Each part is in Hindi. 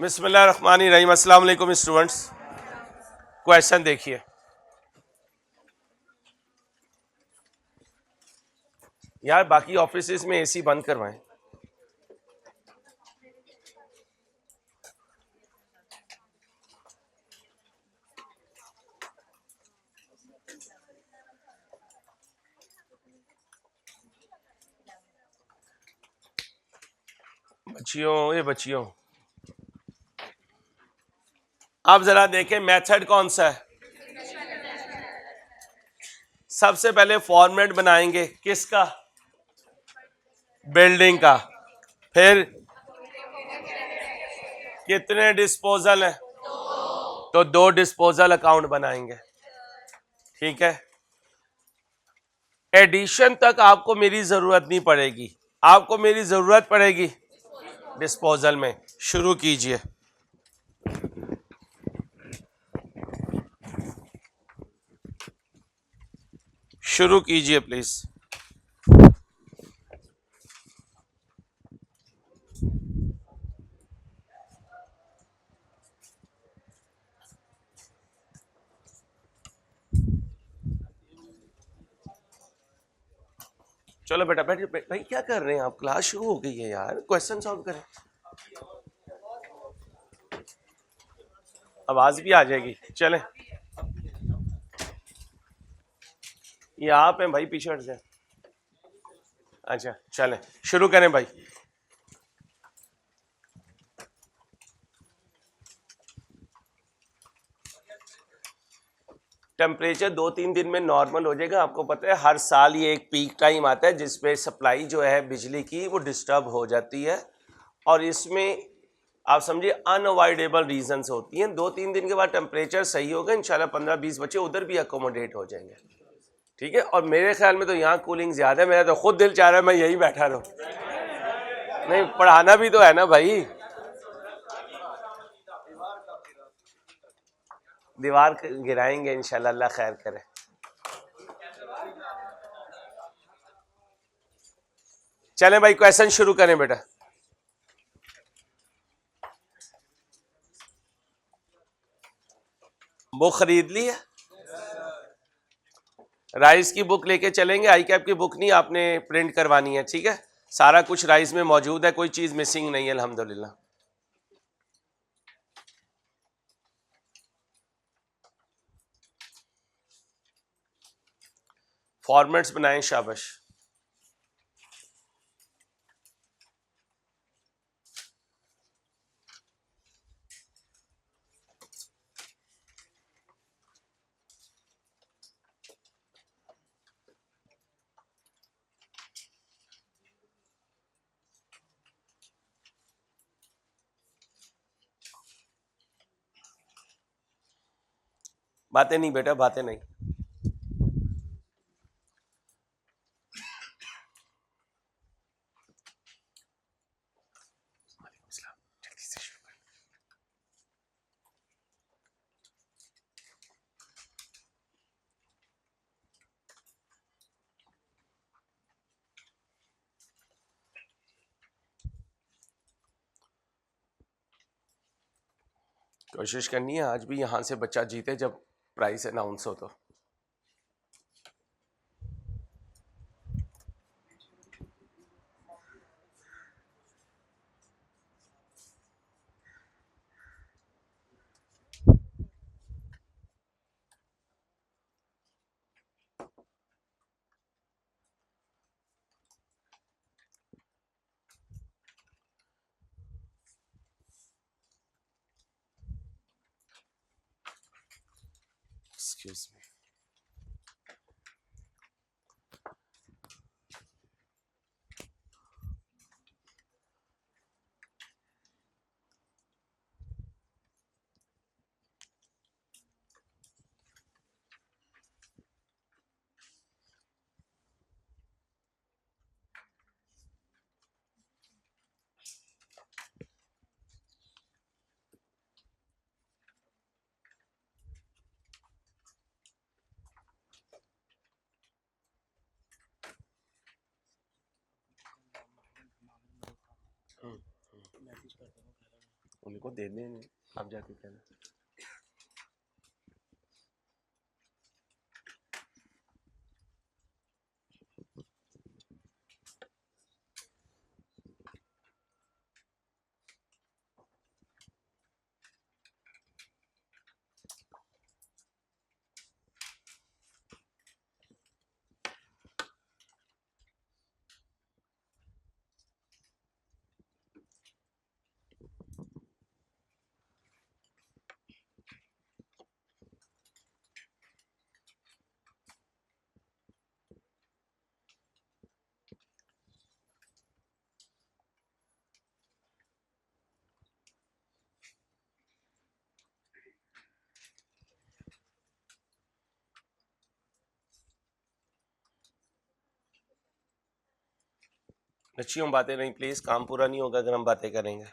बिस्मिल्लाहिर्रहमानिर्रहीम। अस्सलाम वालेकुम स्टूडेंट्स। क्वेश्चन देखिए, यार बाकी ऑफिसेज में एसी बंद करवाएं। बच्चियों आप जरा देखें मेथड कौन सा है। सबसे पहले फॉर्मेट बनाएंगे किसका, बिल्डिंग का। फिर कितने डिस्पोजल हैं, तो 2 डिस्पोजल अकाउंट बनाएंगे। ठीक है, एडिशन तक आपको मेरी जरूरत नहीं पड़ेगी, आपको मेरी जरूरत पड़ेगी डिस्पोजल में। शुरू कीजिए। शुरू कीजिए प्लीज। चलो बेटा बैठिए। भाई क्या कर रहे हैं आप, क्लास शुरू हो गई है यार, क्वेश्चन सॉल्व करें। आवाज भी आ जाएगी। चलें, ये आप हैं भाई, पीछे हट जाए। अच्छा चलें, शुरू करें भाई। टेम्परेचर 2-3 दिन में नॉर्मल हो जाएगा। आपको पता है हर साल ये एक पीक टाइम आता है जिसपे सप्लाई जो है बिजली की वो डिस्टर्ब हो जाती है, और इसमें आप समझिए अनअवॉइडेबल रीजंस होती हैं। 2-3 दिन के बाद टेम्परेचर सही होगा इंशाल्लाह। 15-20 बच्चे उधर भी अकोमोडेट हो जाएंगे। ठीक है, और मेरे ख्याल में तो यहाँ कूलिंग ज्यादा है। मेरा तो खुद दिल चाह रहा है मैं यही बैठा रहूं। नहीं, पढ़ाना भी तो है ना भाई। दीवार गिराएंगे इंशाल्लाह, अल्लाह खैर करे। चलें भाई, क्वेश्चन शुरू करें बेटा। बुक खरीद ली है, राइस की बुक लेके चलेंगे। आई कैप की बुक नहीं, आपने प्रिंट करवानी है। ठीक है, सारा कुछ राइस में मौजूद है, कोई चीज मिसिंग नहीं है अल्हम्दुलिल्लाह। फॉर्मेट्स बनाएं, शाबाश। बातें नहीं बेटा, बातें नहीं। कोशिश करनी है आज भी यहां से बच्चा जीते जब प्राइस अनाउंस हो तो। Excuse me. उनको दे दें, आप जाके कहना। बच्चियों बातें नहीं प्लीज, काम पूरा नहीं होगा अगर हम बातें करेंगे।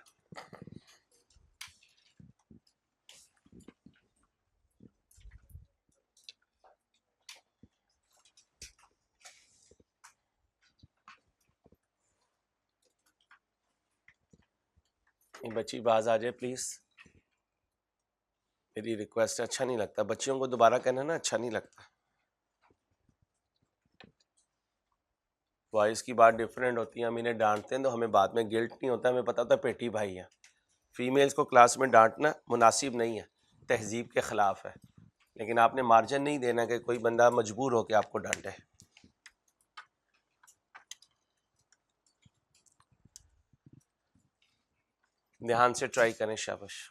बच्ची बाज आ जाए प्लीज, मेरी रिक्वेस्ट है, अच्छा नहीं लगता बच्चियों को दोबारा कहना ना, अच्छा नहीं लगता। बॉयज़ की बात डिफरेंट होती है, हम इन्हें डांटते हैं तो हमें बाद में गिल्ट नहीं होता, हमें पता होता है पेटी भाई है। फीमेल्स को क्लास में डांटना मुनासिब नहीं है, तहजीब के ख़िलाफ़ है, लेकिन आपने मार्जिन नहीं देना कि कोई बंदा मजबूर हो के आपको डांटे। ध्यान से ट्राई करें, शाबाश।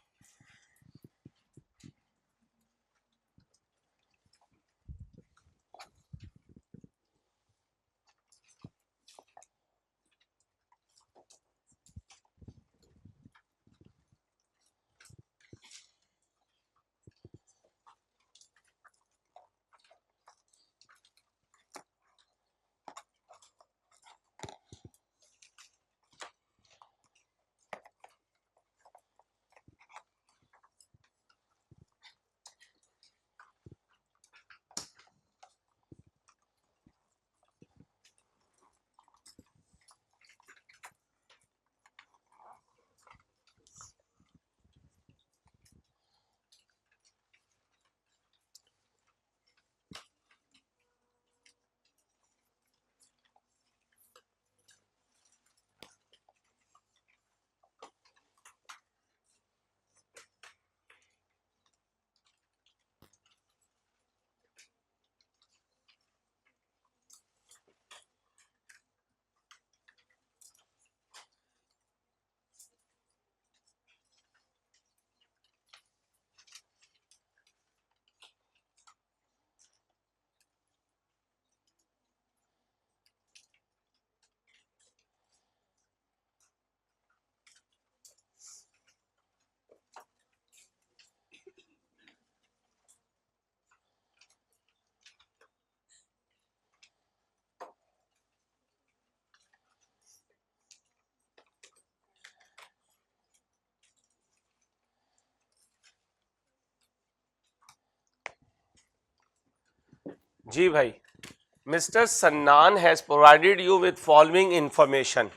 जी भाई, mister Sannan has provided you with following information.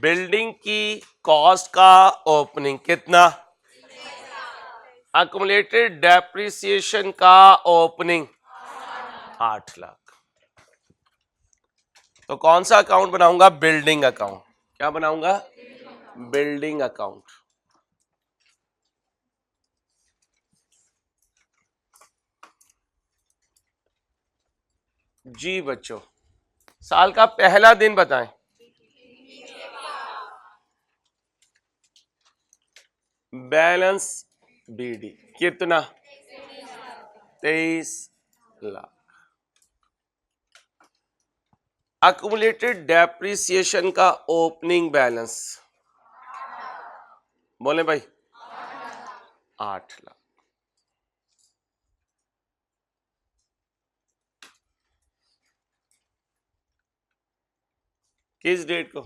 Building की कॉस्ट का ओपनिंग कितना, अक्युमुलेटेड डेप्रिसिएशन का ओपनिंग 8 लाख। तो कौन सा अकाउंट बनाऊंगा, बिल्डिंग अकाउंट। क्या बनाऊंगा, बिल्डिंग अकाउंट। जी बच्चों, साल का पहला दिन बताएं। बैलेंस बीडी कितना, 23 लाख। अक्युमुलेटेड डेप्रिसिएशन का ओपनिंग बैलेंस बोले भाई, 8 लाख। किस डेट को,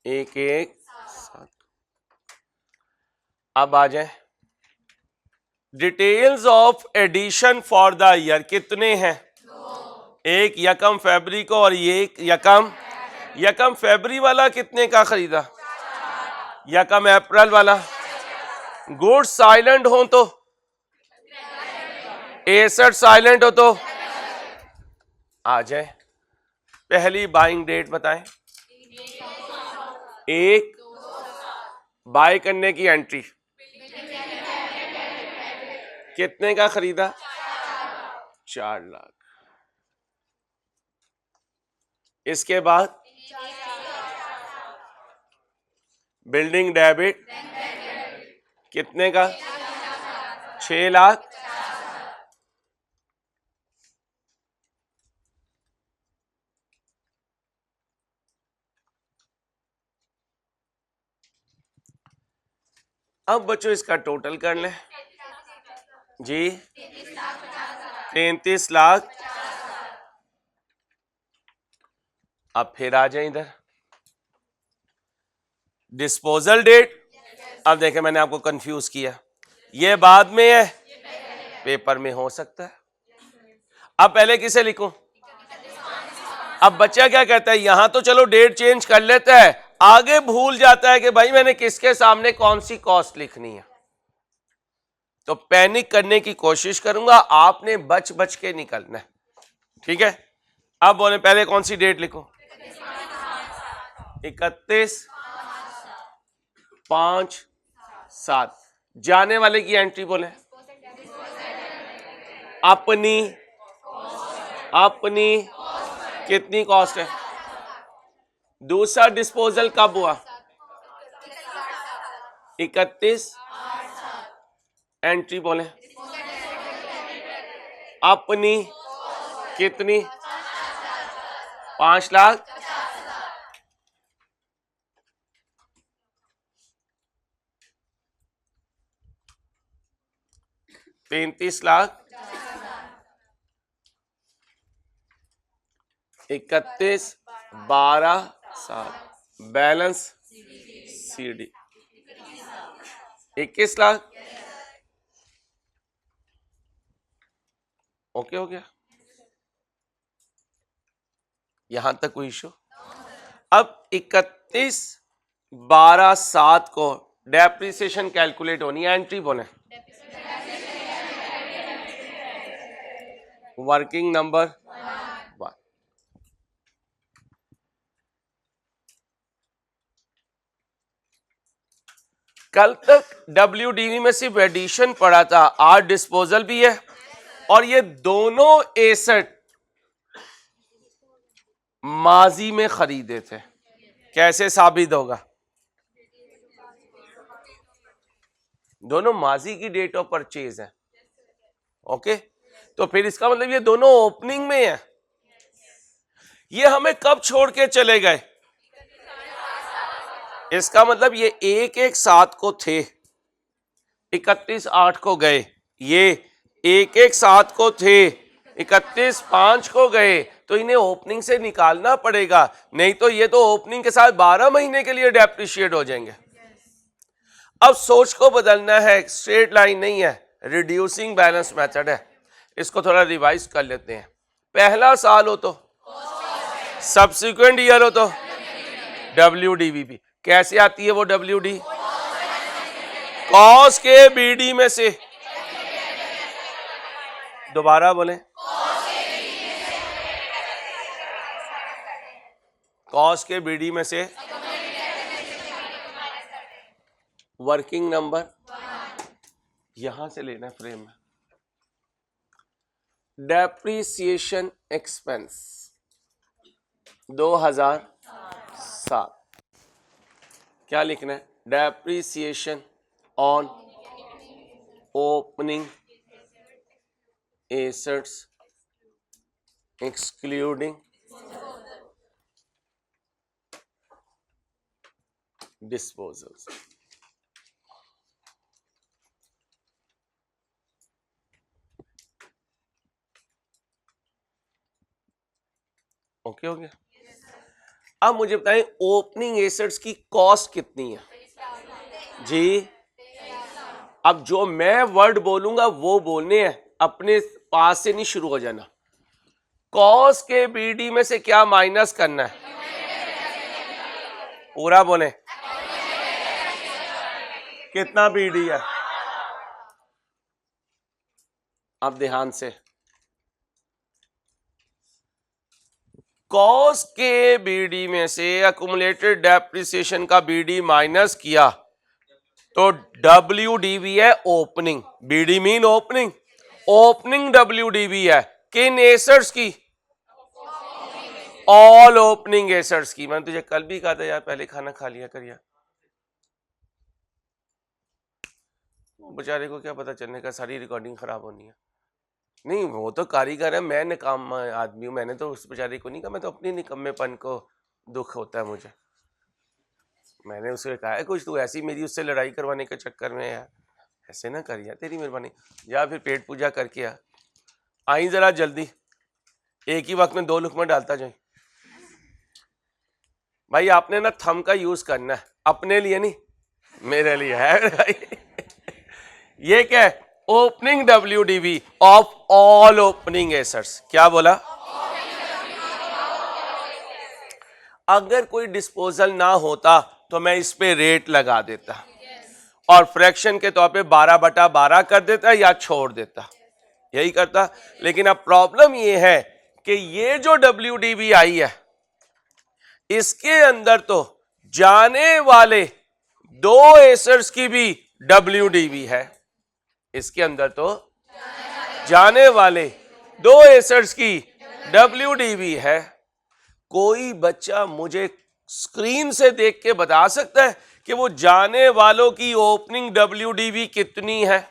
1/1/7। अब आ जाए details of addition for the year. कितने हैं, एक 1 फरवरी को और ये 1 फरवरी वाला कितने का खरीदा, या कम अप्रैल वाला? गुड्स साइलेंट हो तो, एसेट साइलेंट हो तो आ जाए। पहली बाइंग डेट बताएं। एक बाय करने की एंट्री, कितने का खरीदा? 4 लाख। इसके बाद बिल्डिंग डेबिट कितने का? 6 लाख। अब बच्चों इसका टोटल कर लें जी। 33 लाख। अब फिर आ जाए इधर डिस्पोजल डेट। अब देखें मैंने आपको कंफ्यूज किया, ये बाद में है, पेपर में हो सकता है। अब पहले किसे लिखूं? अब बच्चा क्या कहता है, यहां तो चलो डेट चेंज कर लेता है, आगे भूल जाता है कि भाई मैंने किसके सामने कौन सी कॉस्ट लिखनी है। तो पैनिक करने की कोशिश करूंगा, आपने बच बच के निकलना है, ठीक है। अब बोले पहले कौन सी डेट लिखो? 31/5/7। जाने वाले की एंट्री बोले अपनी कितनी कॉस्ट है? दूसरा डिस्पोजल कब हुआ? 31। एंट्री बोले अपनी कितनी? 5 lakh. $33 lakh. 31/12/7 balance CD 21 lakh. Okay हो गया, यहां तक कोई इशू? अब 31/12/7 को डेप्रिसिएशन कैलकुलेट होनी है, एंट्री बोले वर्किंग नंबर 1। कल तक WDV में सिर्फ एडिशन पड़ा था, आज डिस्पोजल भी है, और ये दोनों एसेट माजी में खरीदे थे। कैसे साबित होगा? दोनों माजी की डेट ऑफ परचेज है, ओके। तो फिर इसका मतलब ये दोनों ओपनिंग में है। ये हमें कब छोड़ के चले गए? इसका मतलब ये 1/1/7 को थे, 31/8 को गए, ये 1/1/7 को थे, 31/5 को गए, तो इन्हें ओपनिंग से निकालना पड़ेगा, नहीं तो ये तो ओपनिंग के साथ 12 महीने के लिए डेप्रिशिएट हो जाएंगे। अब सोच को बदलना है, स्ट्रेट लाइन नहीं है, रिड्यूसिंग बैलेंस मेथड है। इसको थोड़ा रिवाइज कर लेते हैं। पहला साल हो तो, सब्सिक्वेंट ईयर हो तो WDVP। कैसे आती है वो WD? कॉस के BD में से, दोबारा बोले, कॉस के BD में से वर्किंग नंबर यहां से लेना फ्रेम में। डेप्रिसिएशन एक्सपेंस 2007 क्या लिखना है? Depreciation on opening assets excluding disposals. Okay हो गया। अब मुझे बताएं ओपनिंग एसेट्स की कॉस्ट कितनी है जी? अब जो मैं वर्ड बोलूंगा वो बोलने हैं, अपने पास से नहीं शुरू हो जाना। कॉस्ट के BD में से क्या माइनस करना है? पूरा बोले, कितना बीडी है? अब ध्यान से, कॉस के बीडी में से अकुमुलेटेड डेप्रिसिएशन का बीडी माइनस किया तो WDV है opening, BD mean opening, opening WDV है किन एसेट्स की? ऑल ओपनिंग एसेट्स की। मैंने तुझे कल भी कहा था यार पहले खाना खा लिया कर यार, बेचारे को क्या पता चलने का, सारी रिकॉर्डिंग खराब होनी है। नहीं वो तो कारीगर है, मैं निकाम आदमी हूँ, मैंने तो उस बेचारे को नहीं कहा, मैं तो अपनी निकम्मेपन को दुख होता है मुझे। मैंने उसे कहा है कुछ तू ऐसी मेरी उससे लड़ाई करवाने के चक्कर में यार ऐसे ना कर यार, तेरी मेहरबानी, या फिर पेट पूजा करके आ आई जरा जल्दी, एक ही वक्त में 2 लुकमा डालता जाए। भाई आपने ना थंब का यूज करना है, अपने लिए नहीं मेरे लिए है भाई। ये क्या है? Opening WDV of all opening assets. क्या बोला? अगर कोई डिस्पोजल ना होता तो मैं इस पे रेट लगा देता और फ्रैक्शन के तौर पे 12/12 कर देता या छोड़ देता, यही करता। लेकिन अब प्रॉब्लम ये है कि ये जो WDV आई है इसके अंदर तो जाने वाले 2 एसेट्स की भी WDV है, इसके अंदर तो जाने वाले 2 एसेट्स की WDV है। कोई बच्चा मुझे स्क्रीन से देख के बता सकता है कि वो जाने वालों की ओपनिंग WDV कितनी है?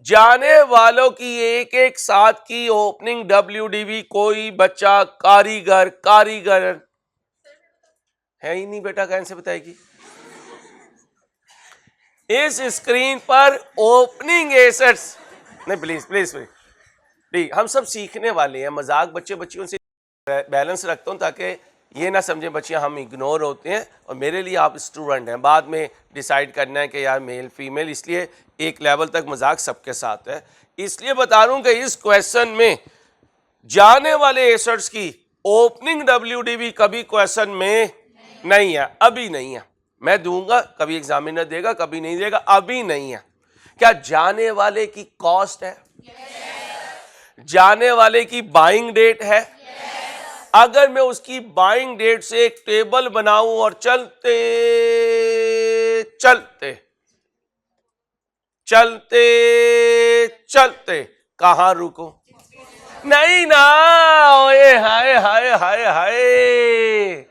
जाने वालों की एक साथ की ओपनिंग WDV कोई बच्चा कारीगर है ही नहीं बेटा, कैसे बताएगी? इस स्क्रीन पर ओपनिंग एसेट्स नहीं, प्लीज हम सब सीखने वाले हैं, मजाक बच्चियों से बैलेंस रखता हूं ताकि ये ना समझे बच्चियां हम इग्नोर होते हैं और मेरे लिए आप स्टूडेंट हैं, बाद में डिसाइड करना है कि यार मेल फीमेल, इसलिए एक लेवल तक मजाक सबके साथ है। इसलिए बता रहा हूं कि इस क्वेश्चन में जाने वाले एसेट्स की ओपनिंग WDV कभी क्वेश्चन में नहीं है, अभी नहीं है। मैं दूंगा, कभी एग्जामिनर देगा, कभी नहीं देगा, अभी नहीं है। क्या जाने वाले की कॉस्ट है? जाने वाले की बाइंग डेट है? अगर मैं उसकी बाइंग डेट से एक टेबल बनाऊं और चलते चलते चलते चलते कहां रुको? नहीं ना, ओए हाय हाय हाय हाय,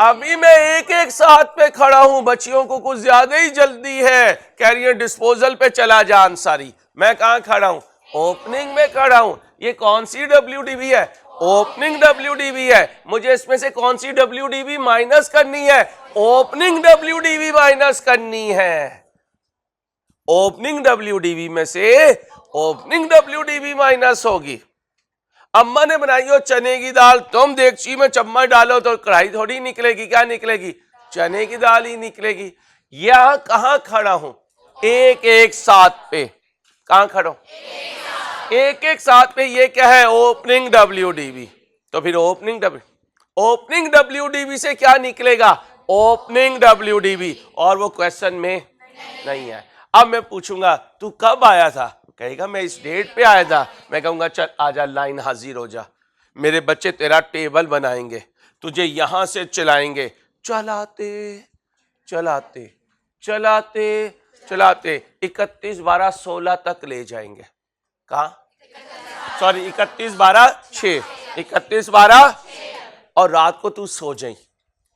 अभी मैं एक साथ पे खड़ा हूं, बच्चियों को कुछ ज्यादा ही जल्दी है, कैरियर डिस्पोजल पे चला जा अंसारी। मैं कहां खड़ा हूं? ओपनिंग में खड़ा हूं। ये कौन सी WDV है? ओपनिंग WDV है। मुझे इसमें से कौन सी WDV माइनस करनी है? ओपनिंग WDV माइनस करनी है। ओपनिंग WDV में से ओपनिंग WDV माइनस होगी। अम्मा ने बनाई हो चने की दाल, तुम देगची में चम्मच डालो तो कढ़ाई थोड़ी निकलेगी, क्या निकलेगी? चने की दाल ही निकलेगी। यहां कहां खड़ा हूं? एक साथ पे। कहां खड़ा हूं? एक साथ पे। ये क्या है? Opening WDV। तो फिर ओपनिंग WDV से क्या निकलेगा? ओपनिंग WDV, और वो क्वेश्चन में नहीं है। अब मैं पूछूंगा तू कब आया था? कहेगा मैं इस डेट पे आया था। मैं कहूंगा चल आजा, लाइन हाजिर हो जा, मेरे बच्चे तेरा टेबल बनाएंगे, तुझे यहां से चलाएंगे, चलाते चलाते चलाते चलाते 31/12/16 तक ले जाएंगे। कहा? सॉरी 31/12/6, 31/12, और रात को तू सो जाई,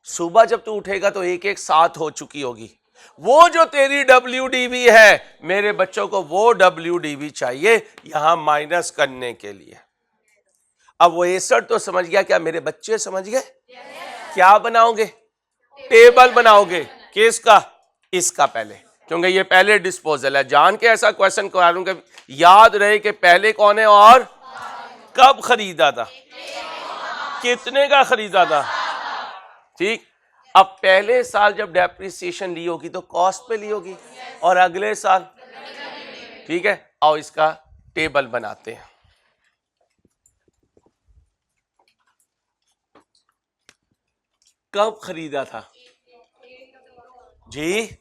सुबह जब तू उठेगा तो एक साथ हो चुकी होगी। वो जो तेरी WDV है, मेरे बच्चों को वो WDV चाहिए यहां माइनस करने के लिए। अब वो एसेट तो समझ गया, क्या मेरे बच्चे समझ गए? क्या बनाओगे? टेबल बनाओगे। किसका? इसका पहले, क्योंकि ये पहले डिस्पोजल है। जान के ऐसा क्वेश्चन करा लूंगा, याद रहे कि पहले कौन है और कब खरीदा था, कितने का खरीदा था। ठीक। अब पहले साल जब डेप्रिसिएशन ली होगी तो कॉस्ट पे ली होगी, और अगले साल, ठीक है, आओ इसका टेबल बनाते हैं। कब खरीदा था जी?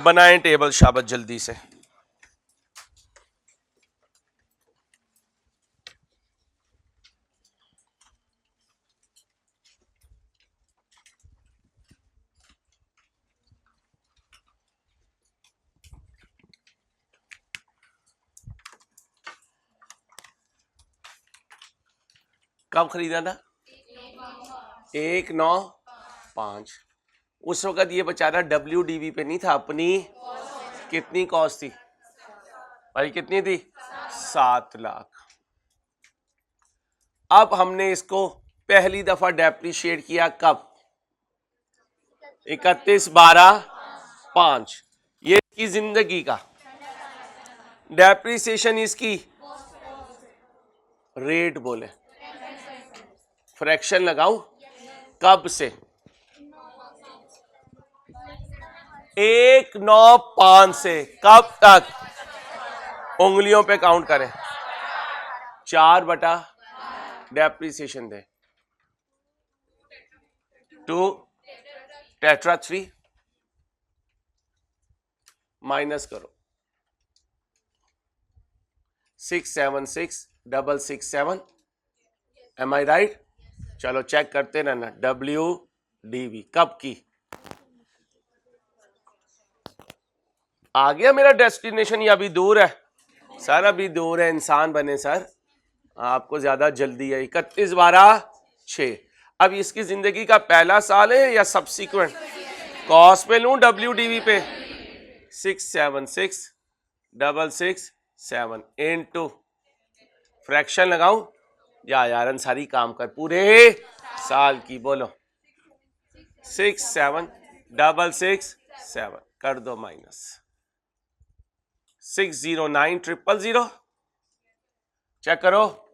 बनाएं टेबल शाबाश जल्दी से। कब खरीदा था? 195। उस वक्त ये बेचारा WDV पे नहीं था, अपनी कितनी कॉस्ट थी भाई? कितनी थी? 7 लाख। अब हमने इसको पहली दफा डेप्रिशिएट किया कब? 31/12/5। ये इसकी जिंदगी का डेप्रिसिएशन, इसकी रेट बोले, फ्रैक्शन लगाऊं कब से? 195 से कब तक? उंगलियों पे काउंट करें। 4 बटा डेप्रिसिएशन दे 2 टेट्रा 3 माइनस करो 676,667। एम आई राइट? चलो चेक करते रहना। WDV कब की? आ गया मेरा डेस्टिनेशन या अभी दूर है? सर अभी दूर है, इंसान बने सर, आपको ज्यादा जल्दी है। 31/12/6। अब इसकी जिंदगी का पहला साल है या सब्सिक्वेंट? कॉस्ट पे लूं WDV पे? 676,667 इनटू फ्रैक्शन लगाऊं या यार अंसारी काम कर पूरे साल की। बोलो 67667 कर दो माइनस 609,000। चेक करो,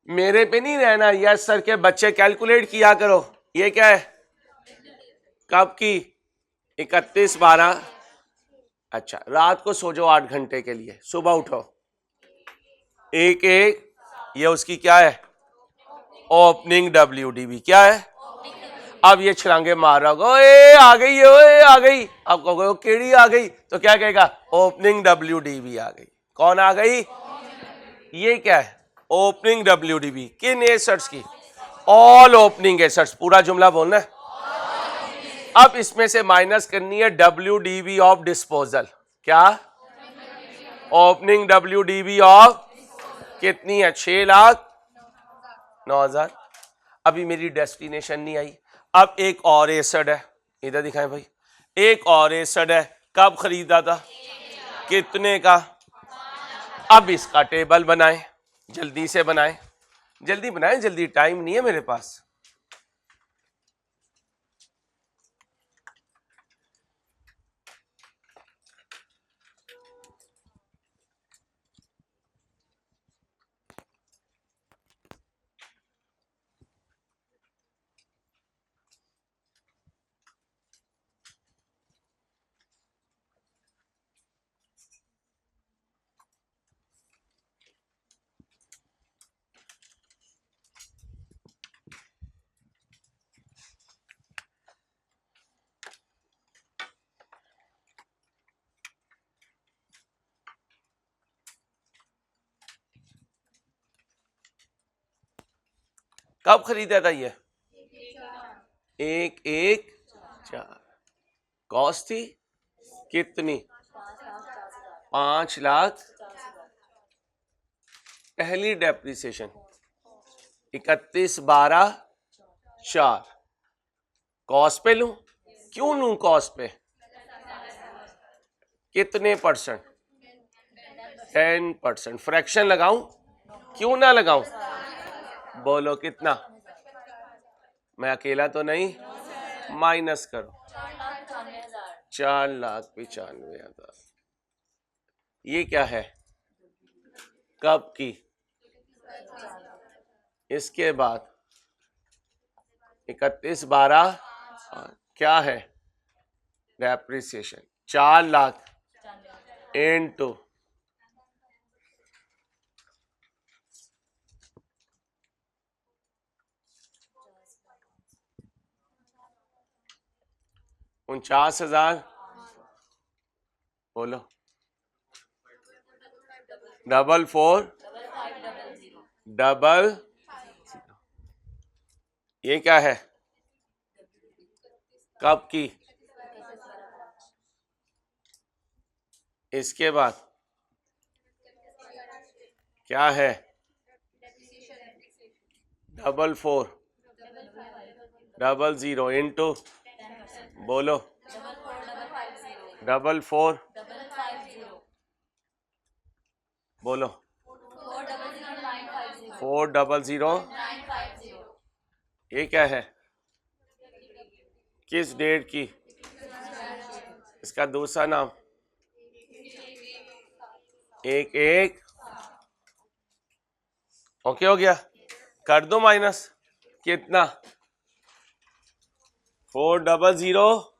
मेरे पे नहीं रहना। यस सर के बच्चे कैलकुलेट किया करो। ये क्या है? कब की? 31/12। अच्छा, रात को सो जाओ 8 घंटे के लिए, सुबह उठो 1/1। ये उसकी क्या है? ओपनिंग WDV क्या है? अब ये छलांगे मार रहा होगा, ओए आ गई, ओए आ गई। अब कहोगे केड़ी आ गई, तो क्या कहेगा? ओपनिंग WDV आ गई। कौन आ गई? ये क्या है? Opening WDV। किन एसेट्स की? All opening assets. पूरा जुमला बोलना है। अब इसमें से माइनस करनी है WDV ऑफ डिस्पोजल। क्या? ओपनिंग WDV ऑफ कितनी है? 6,09,000। अभी मेरी डेस्टिनेशन नहीं आई। अब एक और एसेट है, इधर दिखाएं भाई। एक और एसेट है, कब खरीदा था? कितने का? अब इसका टेबल बनाएं, जल्दी से बनाएं, जल्दी बनाएं, जल्दी, टाइम नहीं है मेरे पास। कब खरीदा था ये? 1/1/4। कॉस्ट थी कितनी? 5 लाख। पहली डेप्रिसिएशन 31/12/4। कॉस्ट पे लूं? क्यों लूं कॉस्ट पे? कितने परसेंट? 10%। फ्रैक्शन लगाऊं? क्यों ना लगाऊं? बोलो कितना? मैं अकेला तो नहीं, माइनस करो 4,95,000। ये क्या है? कब की? इसके बाद 31/12 क्या है? डेप्रिसिएशन 4 लाख इनटू 49,000 बोलो 44,00 ये क्या है कब की इसके बाद क्या है 44,00 इंटू बोलो 44,00 बोलो 4,00 ये क्या है किस डेट की इसका दूसरा नाम 1,1 ओके हो गया कर दो माइनस कितना 4,00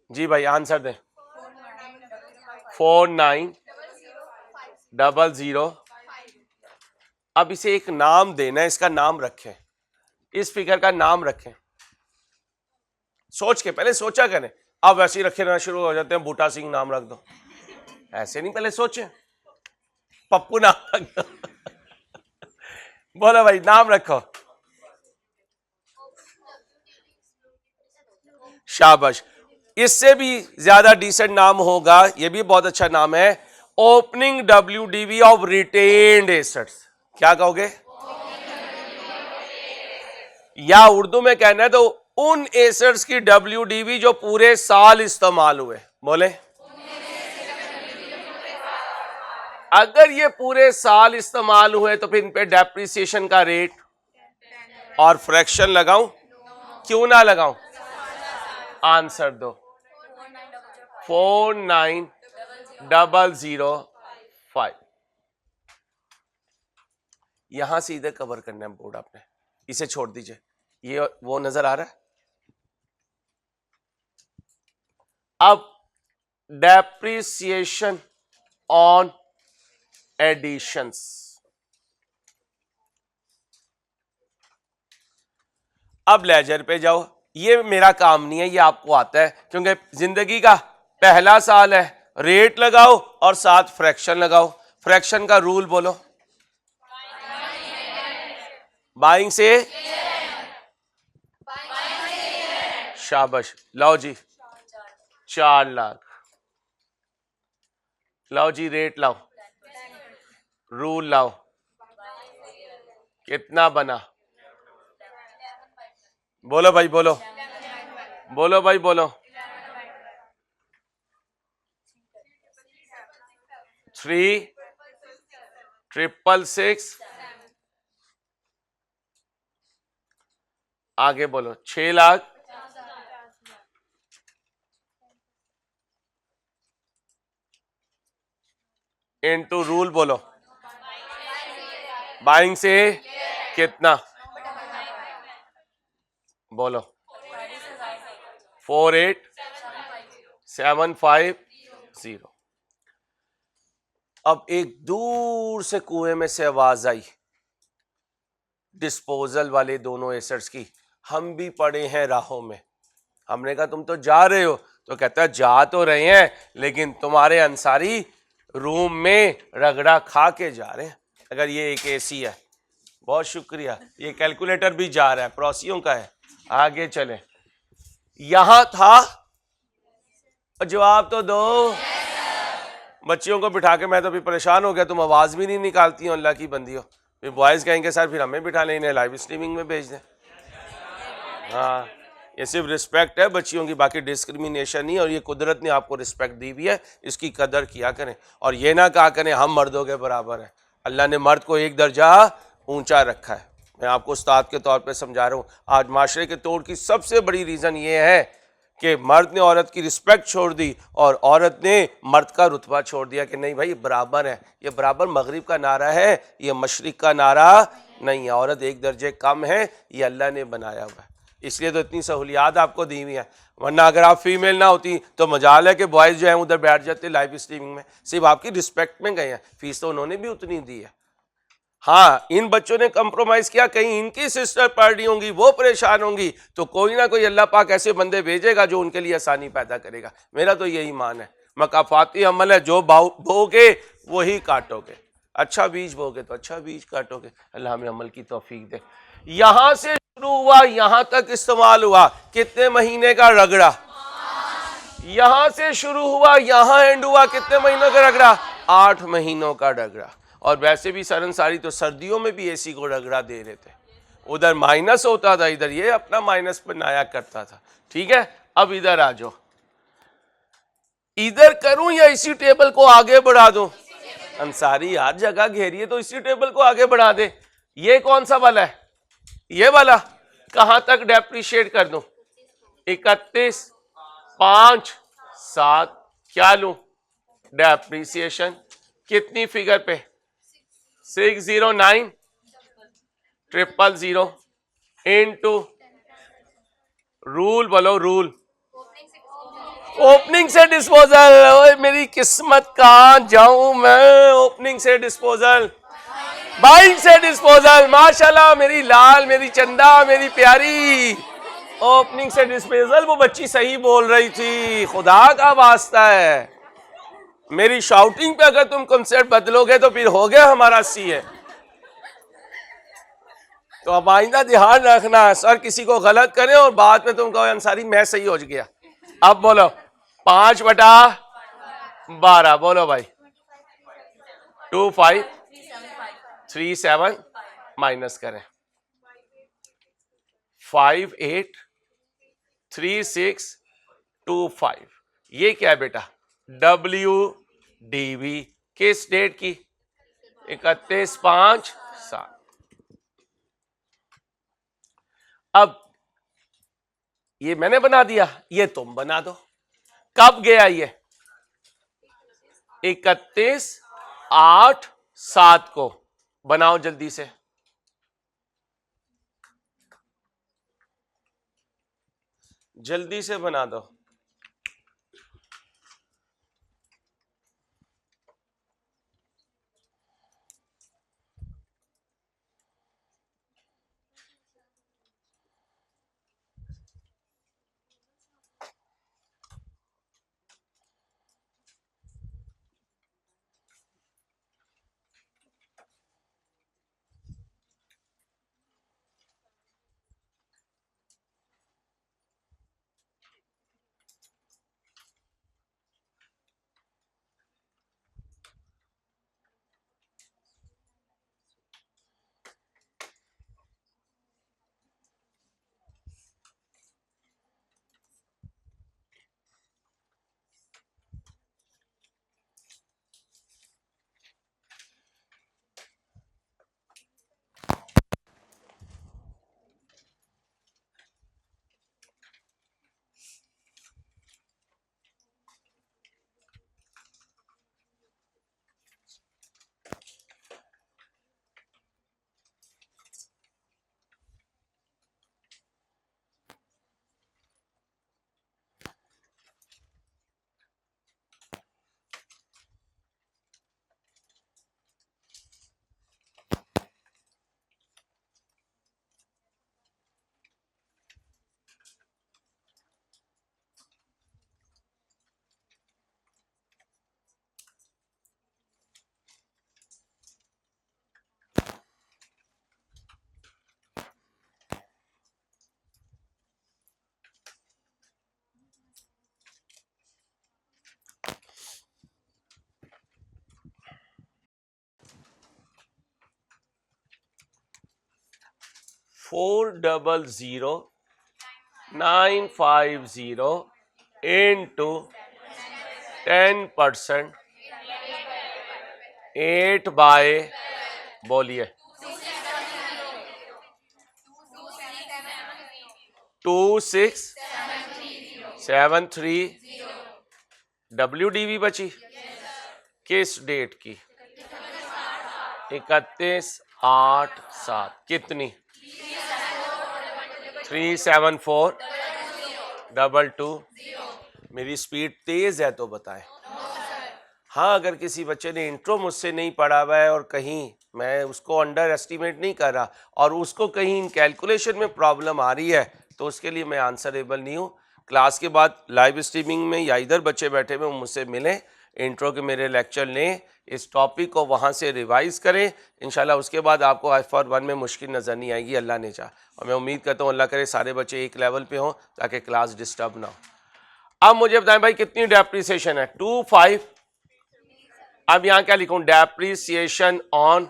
जी भाई आंसर दें 4,900 अब इसे एक नाम देना है इसका नाम रखें इस फिगर का नाम रखें सोच के पहले सोचा करें अब वैसे ही रखे रहना शुरू हो जाते हैं बूटा सिंह नाम रख दो ऐसे नहीं पहले सोचे पप्पू नाम रख दो बोलो भाई नाम रखो शाबाश इससे भी ज्यादा डिसेंट नाम होगा ये भी बहुत अच्छा नाम है opening WDV of retained assets क्या कहोगे या उर्दू में कहना है तो उन एसेट्स की WDV जो पूरे साल इस्तेमाल हुए बोले अगर ये पूरे साल इस्तेमाल हुए तो फिर इन पे डेप्रिसिएशन का रेट और फ्रैक्शन लगाऊं क्यों ना लगाऊं आंसर दो 4,900,05 यहां से इधर कवर करना है बोर्ड आपने इसे छोड़ दीजिए ये वो नजर आ रहा है अब डेप्रिसिएशन ऑन एडिशंस अब लेजर पे जाओ ये मेरा काम नहीं है ये आपको आता है क्योंकि जिंदगी का पहला साल है रेट लगाओ और साथ फ्रैक्शन लगाओ फ्रैक्शन का रूल बोलो बाइंग से शाबाश लाओ जी 4 लाख लाओ जी रेट लाओ रूल लाओ कितना बना बोलो भाई बोलो बोलो भाई बोलो 3,666 आगे बोलो 6 लाख इनटू रूल बोलो बाइंग से कितना बोलो 48,750 अब एक दूर से कुएं में से आवाज आई डिस्पोजल वाले दोनों एसेट्स की हम भी पड़े हैं राहों में हमने कहा तुम तो जा रहे हो तो कहता है जा तो रहे हैं लेकिन तुम्हारे अंसारी रूम में रगड़ा खा के जा रहे हैं अगर ये एक एसी है बहुत शुक्रिया ये कैलकुलेटर भी जा रहा है पड़ोसियों का है आगे चले यहां था जवाब तो दो बच्चियों को बिठा के मैं तो अभी परेशान हो गया तुम आवाज भी नहीं निकालती हो अल्लाह की बंदी हो फिर बॉयज कहेंगे सर फिर हमें बिठा लें इन्हें लाइव स्ट्रीमिंग में भेज दें हाँ ये सिर्फ रिस्पेक्ट है बच्चियों की बाकी डिस्क्रिमिनेशन नहीं और ये कुदरत ने आपको रिस्पेक्ट दी भी है इसकी कदर किया करें और ये ना कहा करें हम मर्दों के बराबर है अल्लाह ने मर्द को एक दर्जा ऊंचा रखा है मैं आपको उस्ताद के तौर पे समझा रहा हूँ आज माशरे के तोड़ की सबसे बड़ी रीज़न ये है कि मर्द ने औरत की रिस्पेक्ट छोड़ दी और औरत ने मर्द का रुतबा छोड़ दिया कि नहीं भाई बराबर है ये बराबर मगरिब का नारा है ये मशरिक का नारा नहीं है औरत एक दर्जे कम है ये अल्लाह ने बनाया हुआ है इसलिए तो इतनी सहूलियात आपको दी हुई है, वरना अगर आप फीमेल ना होती तो मजाल है कि बॉयज जो हैं उधर बैठ जाते लाइव स्ट्रीमिंग में, सिर्फ आपकी रिस्पेक्ट में गए हैं, फीस तो उन्होंने भी उतनी दी है। हाँ, इन बच्चों ने कंप्रोमाइज किया, कहीं इनकी सिस्टर पढ़ रही होंगी, वो परेशान होंगी, तो कोई ना कोई अल्लाह पाक ऐसे बंदे भेजेगा जो उनके लिए आसानी पैदा करेगा। मेरा तो यही मान है, मकाफाती अमल है, जो बोगे वही काटोगे, अच्छा बीज बोगे तो अच्छा बीज काटोगे। अल्लाह हमें अमल की तौफीक दे। यहां से शुरू हुआ, यहां तक इस्तेमाल हुआ, कितने महीने का रगड़ा? यहां से शुरू हुआ, यहां एंड हुआ, कितने महीनों का रगड़ा? 8 महीनों का रगड़ा। और वैसे भी सरनसारी तो सर्दियों में भी एसी को रगड़ा दे रहे थे, उधर माइनस होता था, इधर ये अपना माइनस बनाया करता था। ठीक है, अब इधर आ जाओ, इधर करूं या इसी टेबल को आगे बढ़ा दूं? अंसारी यार जगह घेरिए तो इसी टेबल को आगे बढ़ा दे। ये कौन सा वाला है? ये वाला कहां तक डेप्रिशिएट कर दूं? 31, 5, 7, क्या लूं डेप्रिसिएशन? कितनी फिगर पे? 609 000 इनटू रूल, बोलो रूल, ओपनिंग से डिस्पोजल। ओए मेरी किस्मत, कहां जाऊं मैं? ओपनिंग से डिस्पोजल, बाइंग से डिस्पोजल। माशाल्लाह मेरी लाल, मेरी चंदा, मेरी प्यारी, ओपनिंग से डिस्पोजल। वो बच्ची सही बोल रही थी, खुदा का वास्ता है। मेरी शाउटिंग पे अगर तुम कंसेप्ट बदलोगे तो फिर हो गया हमारा सीए। तो अब आइंदा ध्यान रखना, सर किसी को गलत करे और बाद में तुम कहो अंसारी मैं सही हो गया। अब बोलो 5/12, बोलो भाई 2537 माइनस करें 583625। ये क्या है बेटा? WDV किस डेट की? 31/5/7। अब ये मैंने बना दिया, ये तुम बना दो। कब गया ये? 31/8/7 को। बनाओ जल्दी से, जल्दी से बना दो। फोर 400,950 इंटू 10%, 8 बाय, बोलिए 2673। WDV बची किस डेट की? 31/8/7। कितनी? 37422। मेरी स्पीड तेज है तो बताएं। हाँ, अगर किसी बच्चे ने इंट्रो मुझसे नहीं पढ़ा हुआ है और कहीं मैं उसको अंडर एस्टिमेट नहीं कर रहा और उसको कहीं इन कैलकुलेशन में प्रॉब्लम आ रही है तो उसके लिए मैं आंसरेबल नहीं हूँ। क्लास के बाद लाइव स्ट्रीमिंग में या इधर बच्चे बैठे हुए मुझसे मिलें, इंट्रो के मेरे लेक्चर लें, इस टॉपिक को वहाँ से रिवाइज करें। इंशाल्लाह उसके बाद आपको FR1 में मुश्किल नज़र नहीं आएगी, अल्लाह ने चाहा। और मैं उम्मीद करता हूँ अल्लाह करे सारे बच्चे एक लेवल पे हों ताकि क्लास डिस्टर्ब ना हो। अब मुझे बताएं भाई कितनी डेप्रिसिएशन है? 25। अब यहाँ क्या लिखूं? Depreciation on.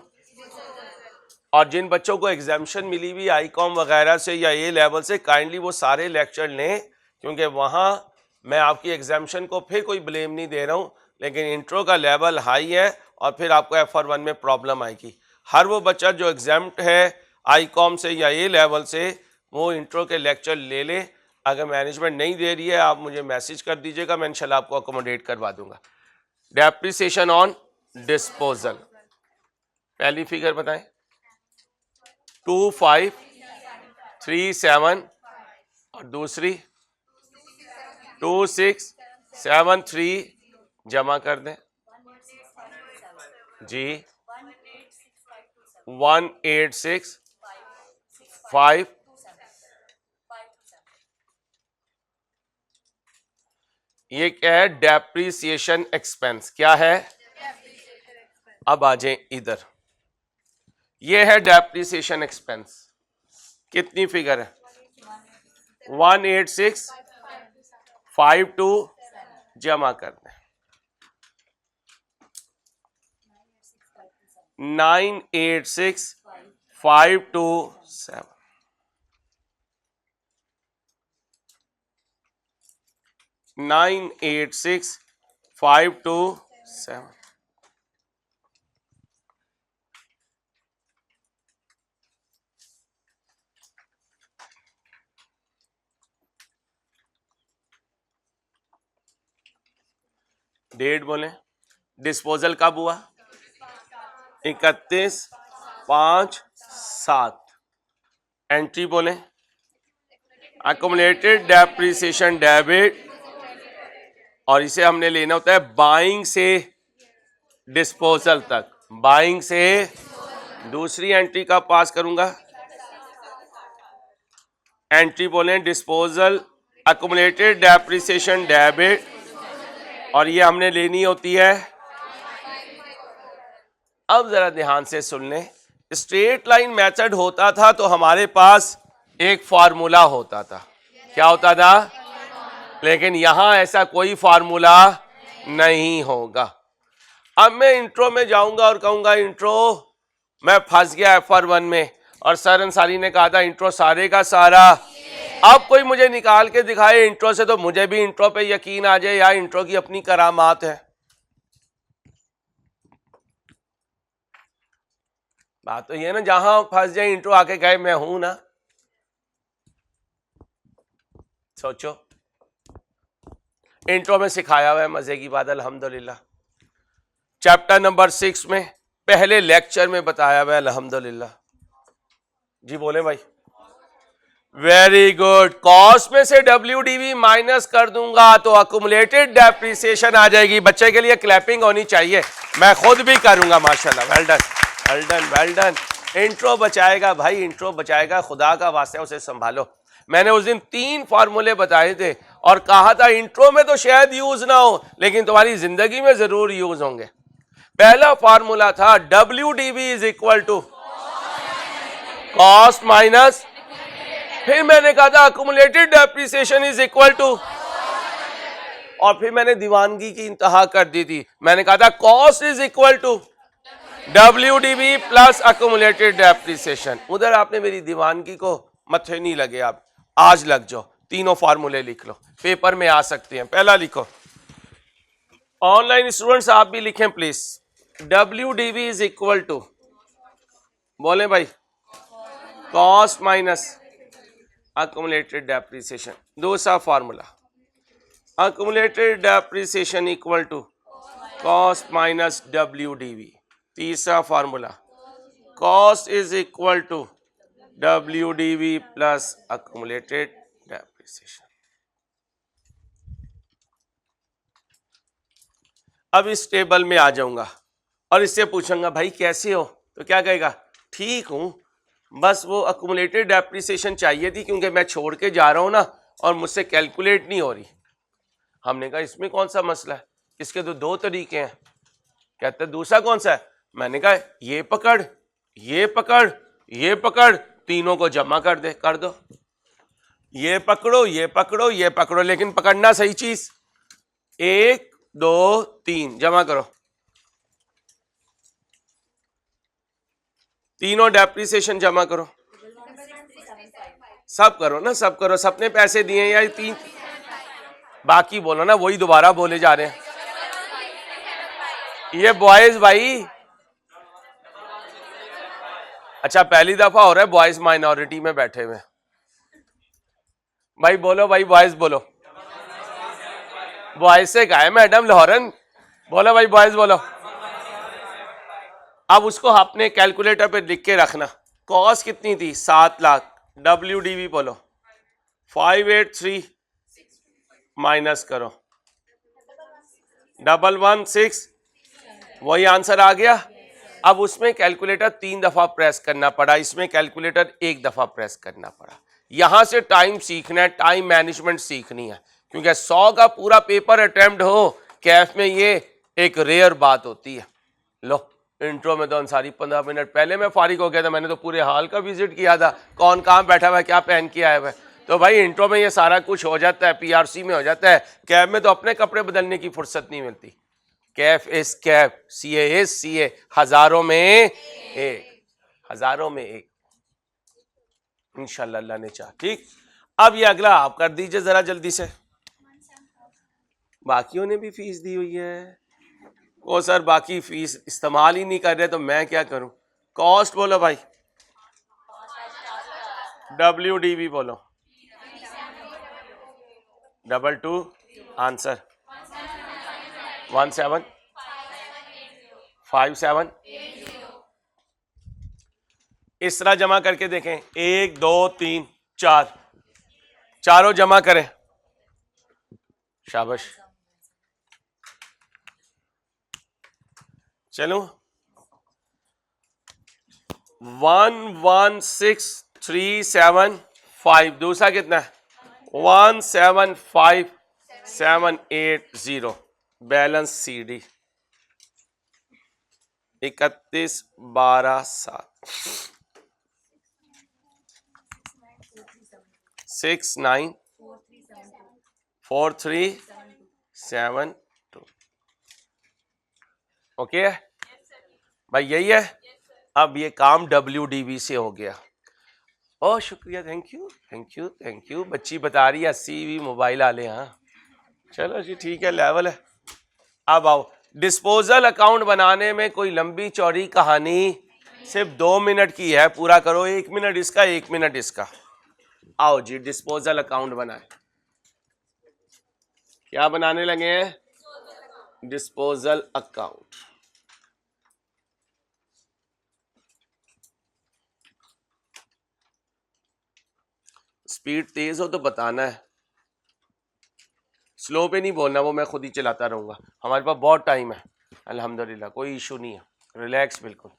और जिन बच्चों को एग्जामिशन मिली हुई आईकॉम वगैरह से या ए लेवल से, काइंडली वो सारे लेक्चर लें, क्योंकि वहाँ मैं आपकी एग्जामिशन को फिर कोई ब्लेम नहीं दे रहा हूँ, लेकिन इंट्रो का लेवल हाई है और फिर आपको FR1 में प्रॉब्लम आएगी। हर वो बच्चा जो एग्जाम्ड है आईकॉम से या ए लेवल से, वो इंट्रो के लेक्चर ले ले। अगर मैनेजमेंट नहीं दे रही है आप मुझे मैसेज कर दीजिएगा, मैं इंशाल्लाह आपको अकोमोडेट करवा दूंगा। डेप्रिसिएशन ऑन डिस्पोजल, पहली फिगर बताएं। 2537 और दूसरी 2673 जमा कर दें जी। 186,527। ये क्या है? Depreciation expense. क्या है? अब आ जाए इधर, ये है डेप्रिसिएशन एक्सपेंस। कितनी फिगर है? 186,527 जमा कर दें। 986,527। 986,527। डेट बोले, डिस्पोजल कब हुआ? 31/5/7। एंट्री बोले, अकोमुलेटेड डेप्रिसिएशन डेबिट, और इसे हमने लेना होता है बाइंग से डिस्पोजल तक। बाइंग से दूसरी एंट्री का पास करूंगा, एंट्री बोले डिस्पोजल अकोमुलेटेड डेप्रिसिएशन डेबिट, और ये हमने लेनी होती है। अब जरा ध्यान से सुन लें, स्ट्रेट लाइन मेथड होता था तो हमारे पास एक फार्मूला होता था। क्या होता था? लेकिन यहां ऐसा कोई फार्मूला नहीं होगा। अब मैं इंट्रो में जाऊंगा और कहूंगा इंट्रो मैं फंस गया FR1 में, और सर अंसारी ने कहा था इंट्रो सारे का सारा। अब कोई मुझे निकाल के दिखाए इंट्रो से तो मुझे भी इंट्रो पे यकीन आ जाए, या इंट्रो की अपनी करामात है। बात तो ये ना, जहां फंस जाए इंट्रो आके कहे मैं हूं ना। सोचो, इंट्रो में सिखाया हुआ है, मजे की बात अल्हम्दुलिल्लाह। चैप्टर नंबर 6 में पहले लेक्चर में बताया हुआ है अल्हम्दुलिल्लाह। जी बोले भाई। Very good. कॉस्ट में से WDV माइनस कर दूंगा तो अकुमुलेटेड डेप्रिसिएशन आ जाएगी। बच्चे के लिए क्लैपिंग होनी चाहिए, मैं खुद भी करूंगा माशाल्लाह। Well done, well done, well done. Intro बचाएगा भाई, इंट्रो बचाएगा, खुदा का वास्ता उसे संभालो। मैंने उस दिन 3 फार्मूले बताए थे और कहा था इंट्रो में तो शायद यूज ना हो लेकिन तुम्हारी जिंदगी में जरूर यूज होंगे। पहला फार्मूला था WDV is equal to cost minus, फिर मैंने कहा था accumulated depreciation is equal to, और फिर मैंने दीवानगी की इंतहा कर दी थी, मैंने कहा था cost is equal to WDV plus accumulated depreciation. उधर आपने मेरी दीवानगी को मथे नहीं लगे, आप आज लग जाओ। तीनों फार्मूले लिख लो, पेपर में आ सकते हैं। पहला लिखो, ऑनलाइन स्टूडेंट्स आप भी लिखें please. WDV is equal to, बोले भाई, कॉस्ट माइनस अकुमुलेटेड डेप्रिसिएशन। दूसरा formula, accumulated depreciation equal to cost minus WDV। तीसरा formula, cost is equal to WDV plus accumulated depreciation. अब इस टेबल में आ जाऊंगा और इससे पूछूंगा भाई कैसे हो, तो क्या कहेगा, ठीक हूं, बस वो अक्यूमुलेटेड डेप्रिसिएशन चाहिए थी क्योंकि मैं छोड़ के जा रहा हूं ना और मुझसे कैलकुलेट नहीं हो रही। हमने कहा इसमें कौन सा मसला है, इसके तो दो तरीके हैं। कहते दूसरा कौन सा है, मैंने कहा ये पकड़, ये पकड़, ये पकड़, तीनों को जमा कर दे, कर दो, ये पकड़ो, ये पकड़ो, ये पकड़ो, लेकिन पकड़ना सही चीज, 1 2 3 जमा करो, तीनों डेप्रिसिएशन जमा करो, सब करो ना, सब करो, सबने पैसे दिए या 3, बाकी बोलो ना, वही दोबारा बोले जा रहे हैं ये बॉयज भाई। अच्छा पहली दफा हो रहा है बॉयज माइनॉरिटी में बैठे हुए भाई, बोलो भाई बॉयज बोलो, बॉयज से कहा है मैडम लाहौरन, बोलो भाई बॉयज बोलो। अब उसको अपने कैलकुलेटर पे लिख के रखना, कॉस्ट कितनी थी 7 लाख, WDV बोलो 583 माइनस करो 116, वही आंसर आ गया। अब उसमें कैलकुलेटर 3 दफा प्रेस करना पड़ा, इसमें कैलकुलेटर 1 दफा प्रेस करना पड़ा। यहां से टाइम सीखना है, टाइम मैनेजमेंट सीखनी है, क्योंकि 100 का पूरा पेपर अटेम्प्ट हो कैफ में ये एक रेयर बात होती है। लो इंट्रो में तो अंसारी 15 मिनट पहले मैं फारिग हो गया था, मैंने तो पूरे हाल का विजिट किया था, कौन कहाँ बैठा हुआ है, क्या पहन के आया हुआ है, तो भाई इंट्रो में ये सारा कुछ हो जाता है, PRC में हो जाता है, कैफ में तो अपने कपड़े बदलने की फुर्सत नहीं मिलती। Kaif is Kaif, CA is CA, हजारों में एक, हजारों में एक, इंशाल्लाह अल्लाह ने चाहा। ठीक, अब ये अगला आप कर दीजिए जरा जल्दी से। बाकियों ने भी फीस दी हुई है, ओ सर बाकी फीस इस्तेमाल ही नहीं कर रहे तो मैं क्या करूं। कॉस्ट बोलो भाई, WDV बोलो 22, आंसर 1757। इस तरह जमा करके देखें, 1 2 3 4, चारों जमा करें, शाबाश। चलो 116,375, दूसरा कितना है 175,780, बैलेंस CD 31,12,7 694372। ओके भाई, यही है। अब ये काम WDV से हो गया। ओ शुक्रिया, thank you thank you thank you. बच्ची बता रही है 80 भी मोबाइल आ ले, हाँ चलो जी ठीक है, लेवल है। अब आओ, डिस्पोजल अकाउंट बनाने में कोई लंबी चौड़ी कहानी सिर्फ 2 मिनट की है, पूरा करो, 1 मिनट इसका 1 मिनट इसका। आओ जी डिस्पोजल अकाउंट बनाए। क्या बनाने लगे हैं, डिस्पोजल अकाउंट। स्पीड तेज हो तो बताना है, स्लो पे नहीं बोलना, वो मैं खुद ही चलाता रहूंगा। हमारे पास बहुत टाइम है अल्हम्दुलिल्लाह, कोई इशू नहीं है, रिलैक्स बिल्कुल।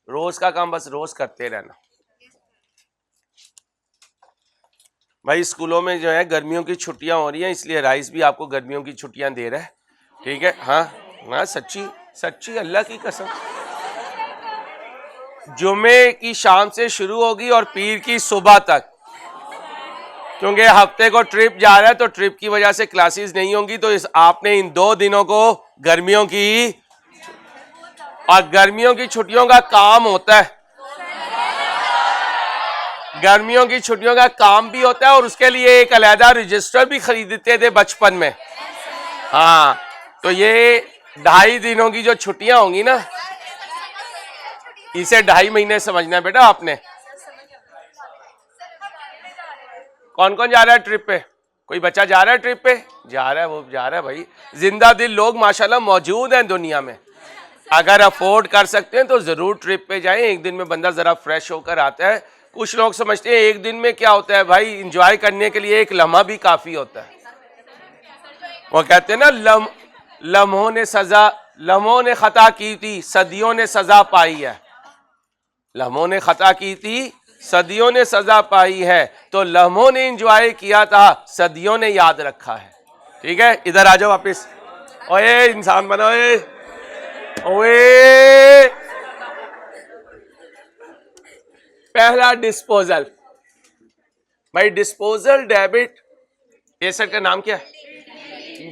रोज का काम बस रोज करते रहना। भाई स्कूलों में जो है गर्मियों की छुट्टियां हो रही हैं, इसलिए राइस भी आपको गर्मियों की छुट्टियां दे रहा है, ठीक है। हाँ हाँ, सच्ची सच्ची अल्लाह की कसम, जुमे की शाम से शुरू होगी और पीर की सुबह तक, क्योंकि हफ्ते को ट्रिप जा रहा है तो ट्रिप की वजह से क्लासेस नहीं होंगी। तो आपने इन 2 दिनों को गर्मियों की, और गर्मियों की छुट्टियों का काम होता है, गर्मियों की छुट्टियों का काम भी होता है, और उसके लिए एक अलहदा रजिस्टर भी खरीदते थे बचपन में। हाँ, तो ये 2.5 दिनों की जो छुट्टियां होंगी ना, इसे 2.5 महीने समझना बेटा आपने। कौन कौन जा रहा है ट्रिप पे, कोई बच्चा जा रहा है ट्रिप पे, जा रहा है, वो जा रहा है भाई। जिंदा दिल लोग माशाल्लाह मौजूद हैं दुनिया में, अगर अफोर्ड कर सकते हैं तो जरूर ट्रिप पे जाएं, एक दिन में बंदा जरा फ्रेश होकर आता है। कुछ लोग समझते हैं एक दिन में क्या होता है भाई, इंजॉय करने के लिए एक लम्हा भी काफी होता है। वो कहते हैं ना, लम्हों ने खता की थी, सदियों ने सजा पाई है। लम्हों ने खता की थी, सदियों ने सजा पाई है, तो लम्हों ने इंजॉय किया था, सदियों ने याद रखा है। ठीक है, इधर आ जाओ वापिस। ओए इंसान बनो, ओए पहला डिस्पोजल भाई, डिस्पोजल डेबिट, ये सर का नाम क्या है?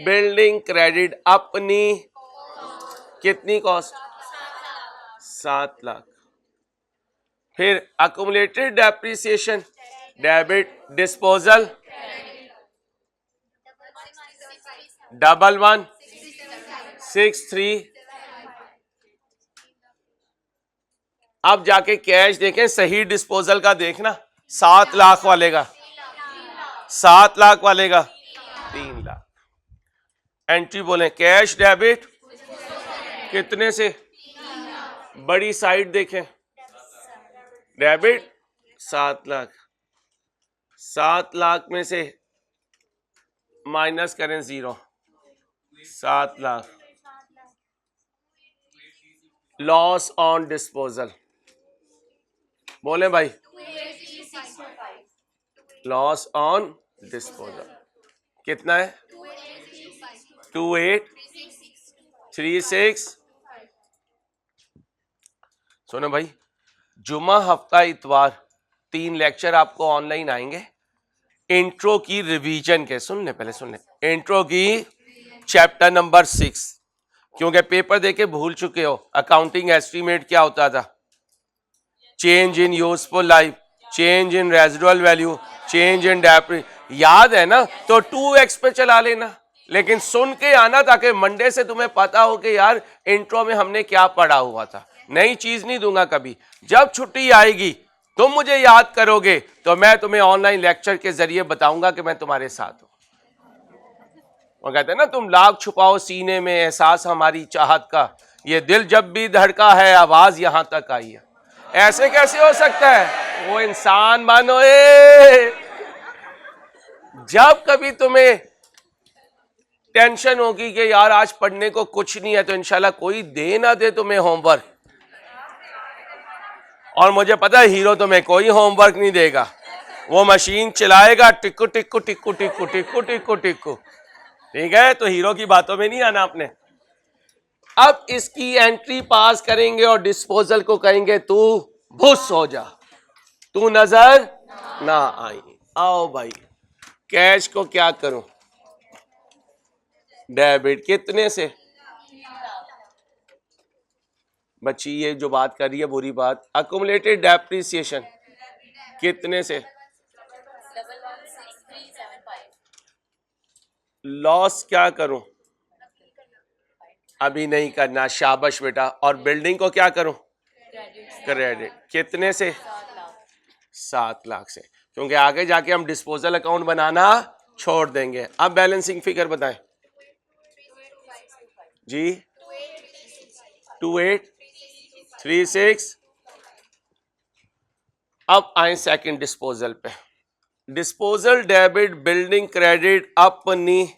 Building credit. अपनी कितनी कॉस्ट? 7 लाख। फिर अकुमुलेटेड डेप्रिसिएशन, डेबिट डिस्पोजल 11,163। अब जाके कैश देखें, सही डिस्पोजल का देखना। 7 लाख वाले का, 7 लाख वाले का 3 लाख। एंट्री बोले कैश डेबिट कितने से? बड़ी साइड देखें, डेबिट 7 लाख। 7 लाख में से माइनस करें 0, 7 लाख। लॉस ऑन डिस्पोजल बोले भाई, लॉस ऑन डिस्पोजल कितना है? 2836। सुनो भाई, जुमा हफ्ता इतवार 3 लेक्चर आपको ऑनलाइन आएंगे। इंट्रो की रिवीजन के, सुन ले पहले, सुन ले। इंट्रो की चैप्टर नंबर 6, क्योंकि पेपर देके भूल चुके हो। अकाउंटिंग एस्टीमेट क्या होता था? Change in useful life, change in residual value, change in depre, याद है ना? तो 2x पे चला लेना, लेकिन सुन के आना ताकि मंडे से तुम्हें पता हो कि यार इंट्रो में हमने क्या पढ़ा हुआ था। नई चीज नहीं दूंगा कभी। जब छुट्टी आएगी तुम मुझे याद करोगे तो मैं तुम्हें ऑनलाइन लेक्चर के जरिए बताऊंगा कि मैं तुम्हारे साथ हूं। वो कहते हैं ना, तुम लाख छुपाओ सीने में एहसास हमारी चाहत का, ये दिल जब भी धड़का है आवाज यहां तक आई है। ऐसे कैसे हो सकता है? वो इंसान मानो, जब कभी तुम्हें टेंशन होगी कि यार आज पढ़ने को कुछ नहीं है, तो इंशाल्लाह कोई दे ना दे तुम्हें होमवर्क, और मुझे पता है हीरो तुम्हें कोई होमवर्क नहीं देगा, वो मशीन चलाएगा टिक्कू टिक्कू टिक्कू टिक्कू टिक्कू टिक्कू टिक्कू। ठीक है, तो हीरो की बातों में नहीं आना आपने। अब इसकी एंट्री पास करेंगे और डिस्पोजल को कहेंगे तू भुस हो जा, तू नजर ना आई। आओ भाई, कैश को क्या करूं? डेबिट कितने से? बच्ची ये जो बात कर रही है बुरी बात। अकुमुलेटेड डेप्रिसिएशन कितने से? लॉस क्या करूं? अभी नहीं करना, शाबाश बेटा। और बिल्डिंग को क्या करूं? क्रेडिट कितने से? 7 लाख से, क्योंकि आगे जाके हम डिस्पोजल अकाउंट बनाना छोड़ देंगे। अब बैलेंसिंग फिगर बताएं जी। 2836। अब आए सेकंड डिस्पोजल पे। डिस्पोजल डेबिट बिल्डिंग क्रेडिट अपनी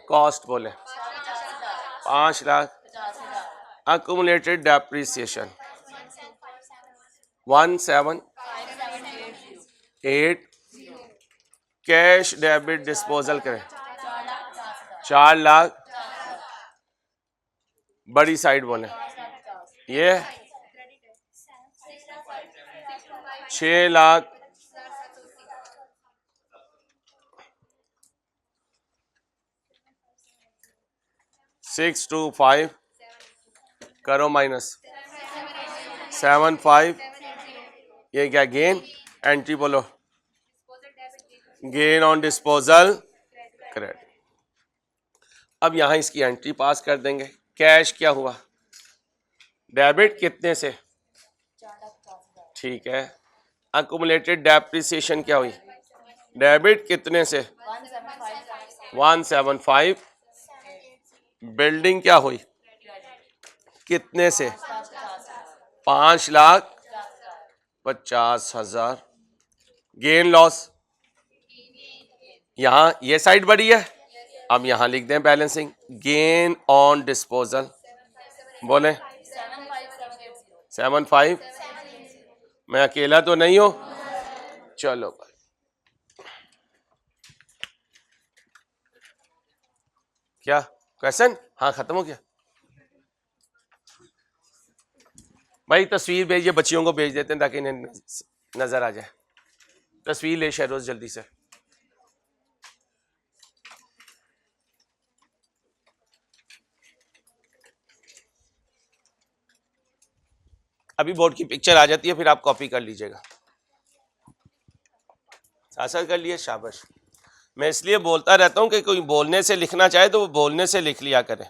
कॉस्ट बोले 5 lakh. Accumulated depreciation 178। Cash debit disposal करें 4 लाख। बड़ी साइड बोले ये 6 लाख। सिक्स टू 5 करो माइनस 7,5। ये क्या गेन? एंट्री बोलो गेन ऑन डिस्पोजल क्रेडिट। अब यहां इसकी एंट्री पास कर देंगे। कैश क्या हुआ? डेबिट कितने से? ठीक है। अकुमुलेटेड डेप्रिसिएशन क्या हुई? डेबिट कितने से? 175। बिल्डिंग क्या हुई? कितने से? 5,50,000। गेन लॉस यहां ये साइड बड़ी है, अब यहां लिख दें बैलेंसिंग। गेन ऑन डिस्पोजल बोले 7,500। मैं अकेला तो नहीं हूं, चलो भाई। क्या क्वेश्चन? हाँ खत्म हो गया भाई। तस्वीर भेजिए, बच्चियों को भेज देते हैं ताकि इन्हें नजर आ जाए। तस्वीर ले शहरोज जल्दी से। अभी बोर्ड की पिक्चर आ जाती है, फिर आप कॉपी कर लीजिएगा। साथ कर लिए, शाबाश। मैं इसलिए बोलता रहता हूं कि कोई बोलने से लिखना चाहे तो वो बोलने से लिख लिया करे।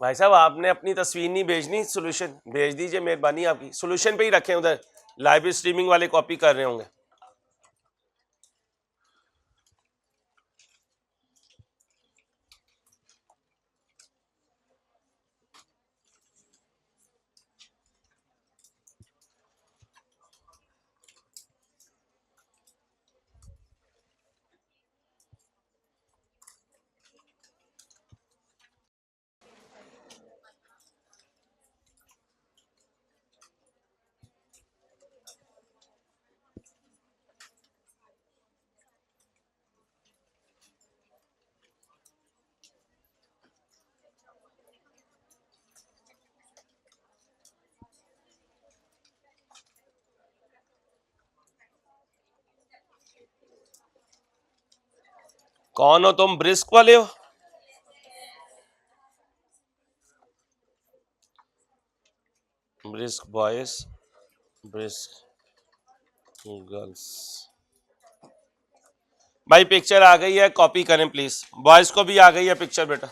भाई साहब आपने अपनी तस्वीर नहीं भेजनी, सोल्यूशन भेज दीजिए, मेहरबानी आपकी। सोल्यूशन पे ही रखें, उधर लाइव स्ट्रीमिंग वाले कॉपी कर रहे होंगे। कौन हो तुम? ब्रिस्क वाले हो? Brisk boys, brisk girls. भाई पिक्चर आ गई है, कॉपी करें प्लीज। बॉयज को भी आ गई है पिक्चर बेटा।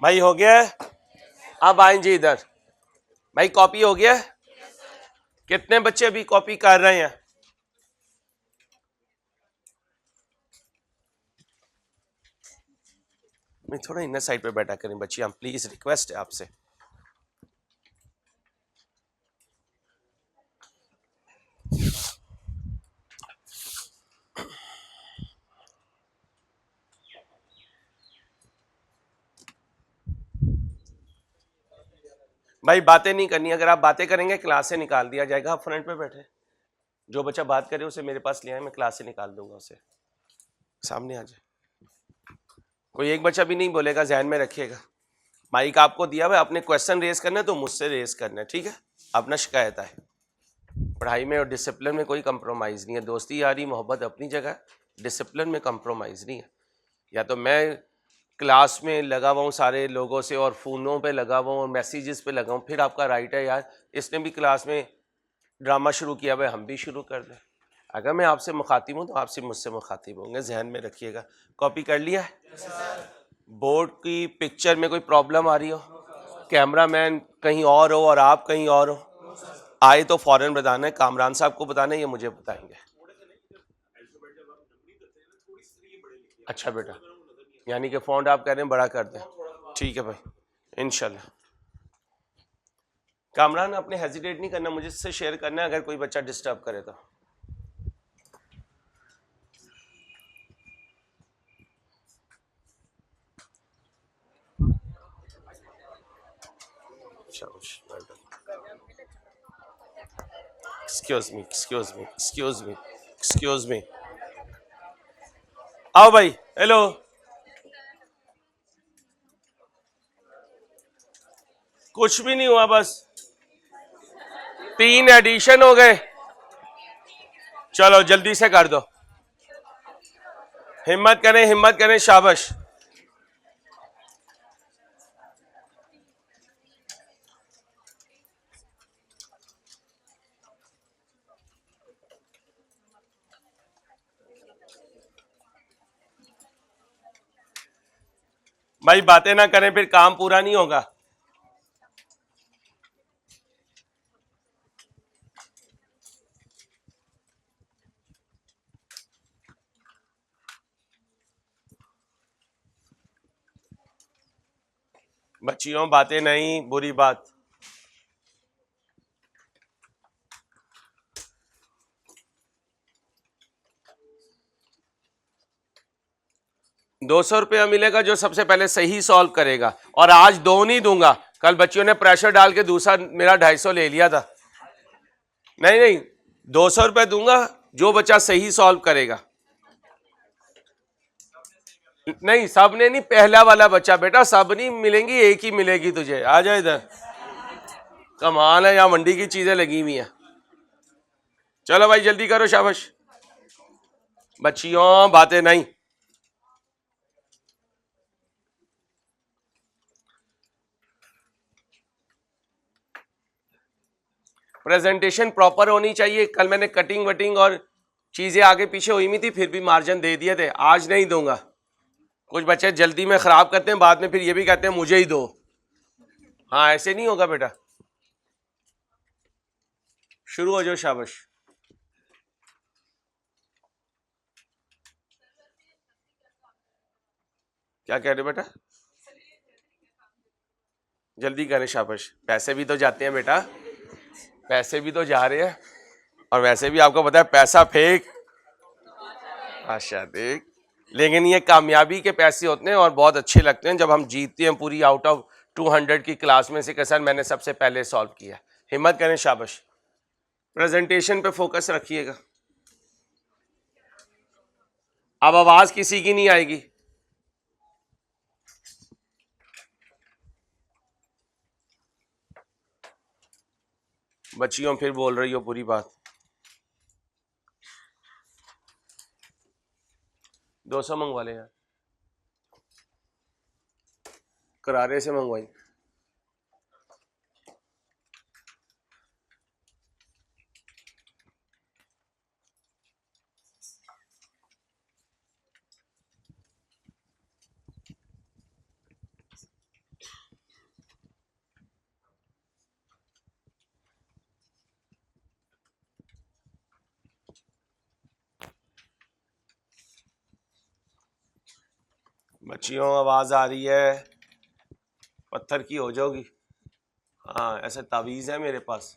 भाई हो गया है, अब आए जी इधर। भाई कॉपी हो गया है? कितने बच्चे अभी कॉपी कर रहे हैं? मैं थोड़ा इनर साइड पे बैठा करें बच्ची, हम प्लीज रिक्वेस्ट है आपसे। भाई बातें नहीं करनी, अगर आप बातें करेंगे क्लास से निकाल दिया जाएगा। आप फ्रंट पे बैठे, जो बच्चा बात करे उसे मेरे पास ले आए, मैं क्लास से निकाल दूंगा उसे। सामने आ जाए, कोई एक बच्चा भी नहीं बोलेगा, ध्यान में रखिएगा। माइक आपको दिया हुआ, अपने क्वेश्चन रेज करना है तो मुझसे रेज करना है, ठीक है। अपना शिकायत है, पढ़ाई में और डिसिप्लिन में कोई कंप्रोमाइज़ नहीं है। दोस्ती यारी मोहब्बत अपनी जगह, डिसिप्लिन में कंप्रोमाइज़ नहीं है। या तो मैं क्लास में लगा हुआ हूँ सारे लोगों से और फ़ोनों पे लगा हुआ हूँ और मैसेजेस पे लगा हूँ, फिर आपका राइट है यार इसने भी क्लास में ड्रामा शुरू किया हुआ है, हम भी शुरू कर दें। अगर मैं आपसे मुखातिब हूँ तो आपसे मुझसे मुखातिब होंगे, ध्यान में रखिएगा। कॉपी कर लिया है? बोर्ड की पिक्चर में कोई प्रॉब्लम आ रही हो, कैमरा मैन कहीं और हो और आप कहीं और हो, आए तो फौरन बताना है, कामरान साहब को बताना है, ये मुझे बताएंगे। अच्छा बेटा, यानी कि फॉन्ट आप कह रहे हैं बड़ा कर दें, ठीक है भाई, इंशाल्लाह। कामरान आपने हेजिटेट नहीं करना, मुझे इससे शेयर करना है अगर कोई बच्चा डिस्टर्ब करे तो। Excuse me, excuse me, excuse me, excuse me. आओ भाई, हेलो। कुछ भी नहीं हुआ, बस 3 एडिशन हो गए। चलो जल्दी से कर दो, हिम्मत करें, हिम्मत करें, शाबाश। भाई बातें ना करें फिर काम पूरा नहीं होगा। बच्चियों बातें नहीं, बुरी बात। 200 रुपया मिलेगा जो सबसे पहले सही सॉल्व करेगा, और आज 2 नहीं दूंगा। कल बच्चियों ने प्रेशर डाल के दूसरा मेरा 250 ले लिया था। नहीं नहीं, 200 रुपया दूंगा जो बच्चा सही सॉल्व करेगा। नहीं सब ने नहीं, पहला वाला बच्चा बेटा, सब नहीं मिलेंगी, एक ही मिलेगी तुझे। आ जा इधर, कमाल है, यहाँ मंडी की चीजें लगी हुई हैं। चलो भाई जल्दी करो, शाबाश। बच्चियों बातें नहीं। प्रेजेंटेशन प्रॉपर होनी चाहिए। कल मैंने कटिंग वटिंग और चीजें आगे पीछे हुई हुई थी, फिर भी मार्जिन दे दिए थे, आज नहीं दूंगा। कुछ बच्चे जल्दी में खराब करते हैं, बाद में फिर ये भी कहते हैं मुझे ही दो। हाँ ऐसे नहीं होगा बेटा, शुरू हो जाओ, शाबाश। क्या कह रहे हो बेटा? जल्दी करें, शाबाश। पैसे भी तो जाते हैं बेटा, पैसे भी तो जा रहे हैं, और वैसे भी आपको पता है पैसा फेक। आशा देख, लेकिन ये कामयाबी के पैसे होते हैं और बहुत अच्छे लगते हैं जब हम जीतते हैं। पूरी आउट ऑफ 200 की क्लास में से कि सर मैंने सबसे पहले सॉल्व किया। हिम्मत करें, शाबाश। प्रेजेंटेशन पे फोकस रखिएगा। अब आवाज किसी की नहीं आएगी। बच्चियों फिर बोल रही हो पूरी बात। 200 मंगवा ले यार, करारे से मंगवाई। बच्चियों आवाज आ रही है, पत्थर की हो जाओगी। हाँ, ऐसे तावीज़ है मेरे पास।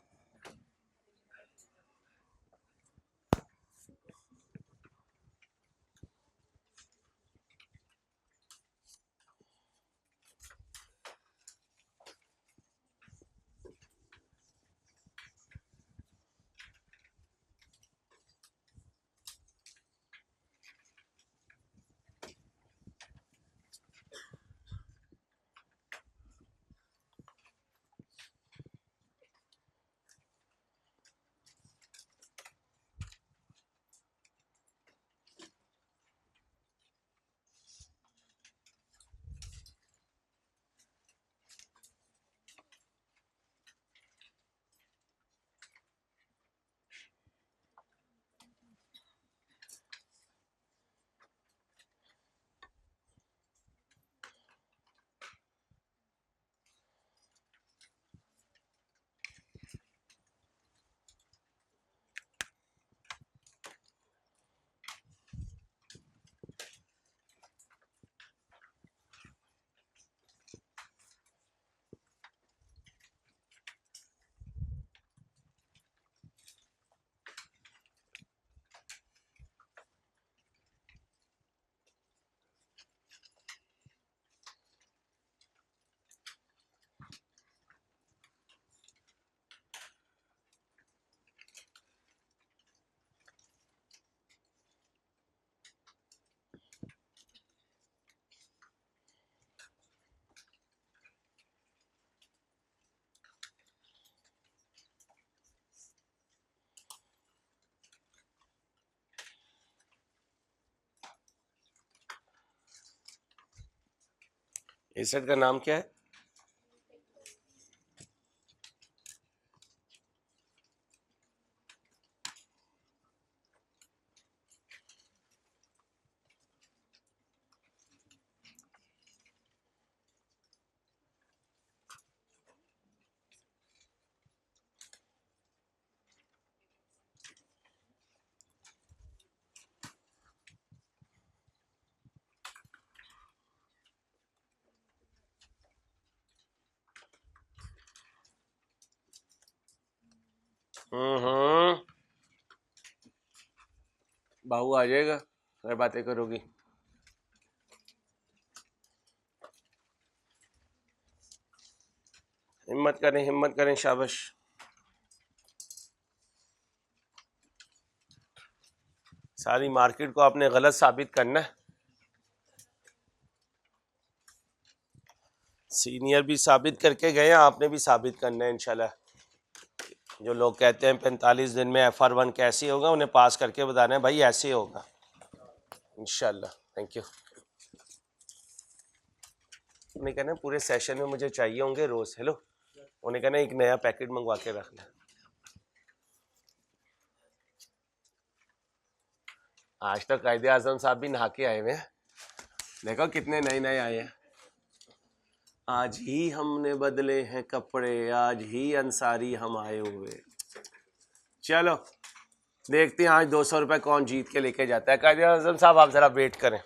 इस सेट का नाम क्या है? बाहू आ जाएगा अगर बातें करोगी। हिम्मत करें, हिम्मत करें, शाबाश। सारी मार्केट को आपने गलत साबित करना है। सीनियर भी साबित करके गए, आपने भी साबित करना है इंशाल्लाह। जो लोग कहते हैं 45 दिन में FR1 कैसे होगा, उन्हें पास करके बताना है भाई ऐसे होगा इंशाल्लाह। Thank you. उन्हें कहना पूरे सेशन में मुझे चाहिए होंगे रोज। हेलो, उन्हें कहना एक नया पैकेट मंगवा के रखना। आज तो कायदे आजम साहब भी नहा के आए हुए हैं, देखो कितने नए नए आए हैं। आज ही हमने बदले हैं कपड़े, आज ही अंसारी हम आए हुए। चलो देखते हैं आज 200 रुपये कौन जीत के लेके जाता है। कायदे आजम साहब आप जरा वेट करें,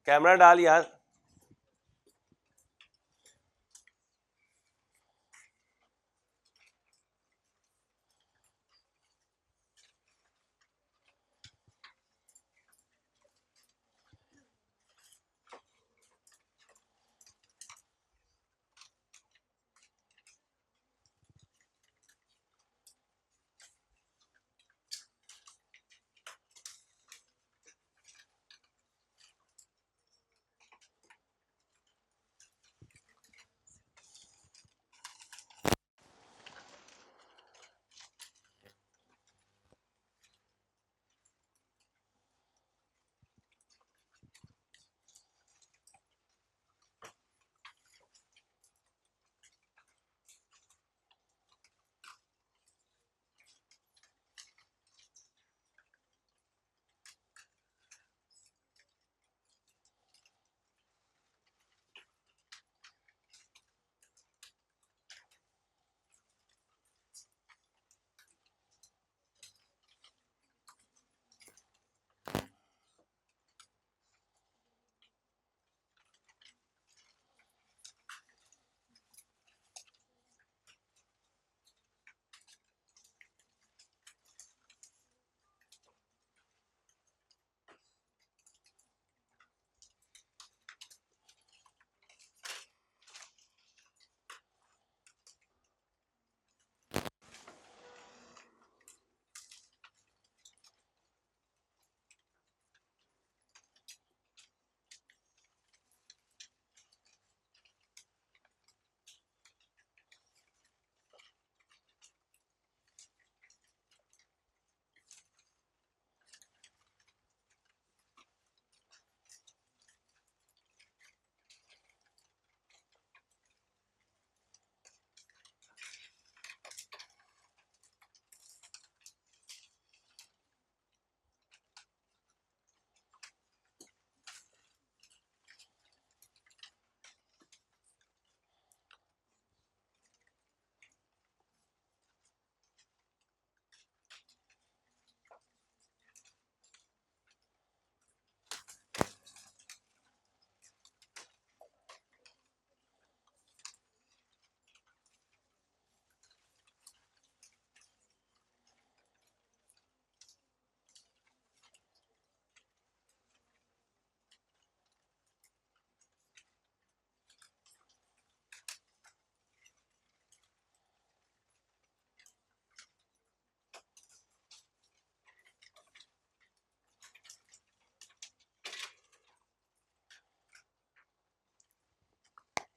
कैमरा डाल यार।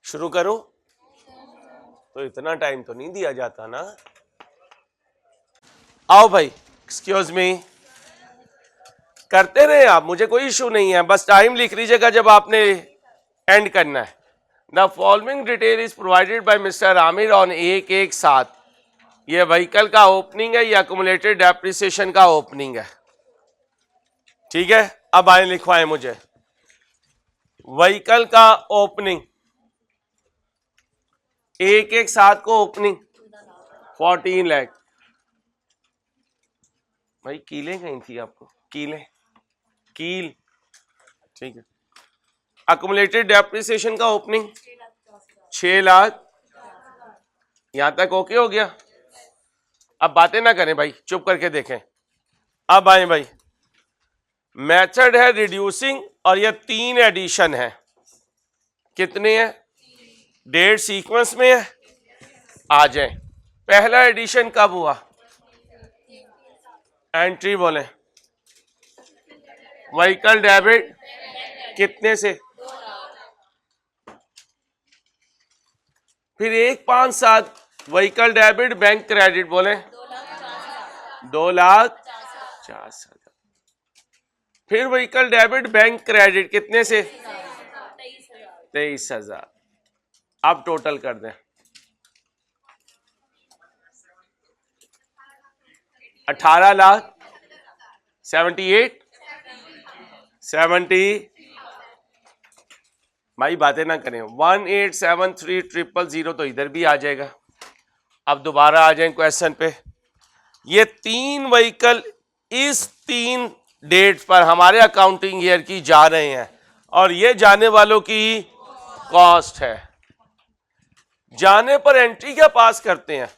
शुरू करूं? तो इतना टाइम तो नहीं दिया जाता ना। आओ भाई, एक्सक्यूज मी, करते रहे आप, मुझे कोई इशू नहीं है, बस टाइम लिख लीजिएगा जब आपने एंड करना है। The following detail is provided by mister Aamir on 1/1/7। ये व्हीकल का ओपनिंग है, ये अकुमुलेटेड डेप्रिसिएशन का ओपनिंग है, ठीक है। अब आए लिखवाएं मुझे व्हीकल का ओपनिंग 1/1/7 को ओपनिंग 14 लाख। भाई कीलें कहीं थी आपको, कीलें, कील, ठीक है। अकुमुलेटेड डेप्रिसिएशन का ओपनिंग 6 लाख। यहां तक ओके हो गया। अब बातें ना करें भाई, चुप करके देखें। अब आए भाई, मेथड है रिड्यूसिंग और ये 3 एडिशन है। कितने हैं? डेट सीक्वेंस में है। आ जाए, पहला एडिशन कब हुआ? एंट्री बोले, व्हीकल डेबिट कितने से? फिर 1/5/7 व्हीकल डेबिट बैंक क्रेडिट बोले 2,04,000। फिर व्हीकल डेबिट बैंक क्रेडिट कितने से? 23,000। अब टोटल कर दें, 18,78,70। भाई बातें ना करें। 1,873,000 तो इधर भी आ जाएगा। अब दोबारा आ जाए क्वेश्चन पे। ये 3 व्हीकल इस 3 डेट पर हमारे अकाउंटिंग ईयर की जा रहे हैं और ये जाने वालों की कॉस्ट है। जाने पर एंट्री क्या पास करते हैं?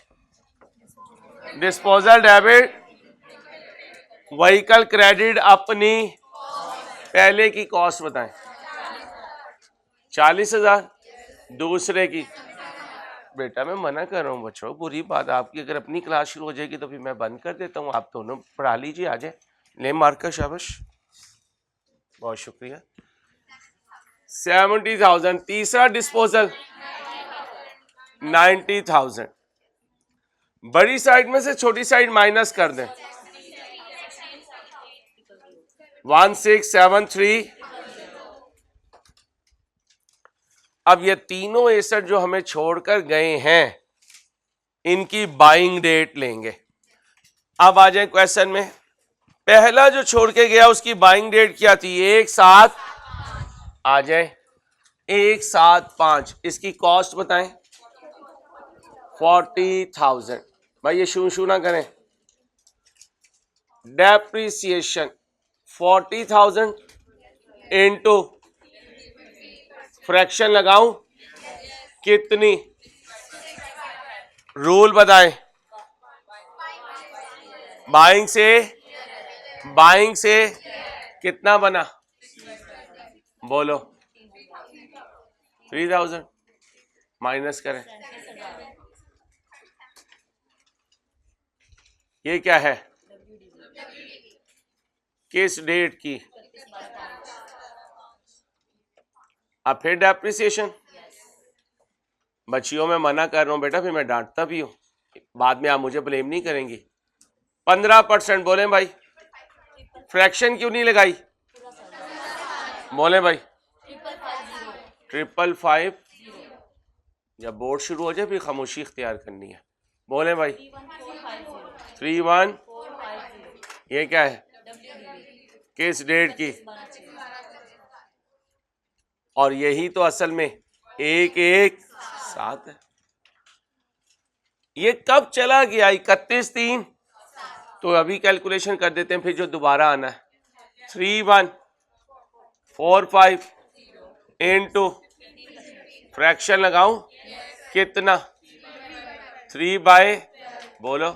डिस्पोजल डेबिट, व्हीकल क्रेडिट, अपनी पहले की कॉस्ट बताएं। 40,000। दूसरे की, बेटा मैं मना कर रहा हूँ बच्चों, बुरी बात आपकी, अगर अपनी क्लास शुरू हो जाएगी तो फिर मैं बंद कर देता हूँ। आप दोनों पढ़ा लीजिए, आ जाए, ले मार्कर, शाबाश, बहुत शुक्रिया। 70,000। तीसरा डिस्पोजल 90,000। बड़ी साइड में से छोटी साइड माइनस कर दें, 1,673। अब ये तीनों एसेट जो हमें छोड़कर गए हैं इनकी बाइंग डेट लेंगे। अब आ जाए क्वेश्चन में, पहला जो छोड़ के गया उसकी बाइंग डेट क्या थी? 1/7, आ जाए 1/7/5। इसकी कॉस्ट बताएं, 40,000। भाई ये शू ना करें। डेप्रिसिएशन 40,000 इंटू फ्रैक्शन लगाऊं कितनी? रूल बताएं। बाइंग से कितना बना? बोलो 3,000 माइनस करें। ये क्या है? किस डेट की? अब फिर डेप्रिसिएशन। बच्चियों में मना कर रहा हूं बेटा, फिर मैं डांटता भी हूं, बाद में आप मुझे ब्लेम नहीं करेंगी। 15% बोले भाई। फ्रैक्शन क्यों नहीं लगाई? बोले भाई 555। जब बोर्ड शुरू हो जाए फिर खामोशी इख्तियार करनी है। बोले भाई 31। ये क्या है? किस डेट की? और यही तो असल में 1/1/7 है। ये कब चला गया? 31/3। तो अभी कैलकुलेशन कर देते हैं, फिर जो दोबारा आना है 3145 इंटू फ्रैक्शन लगाऊं कितना? 3 बोलो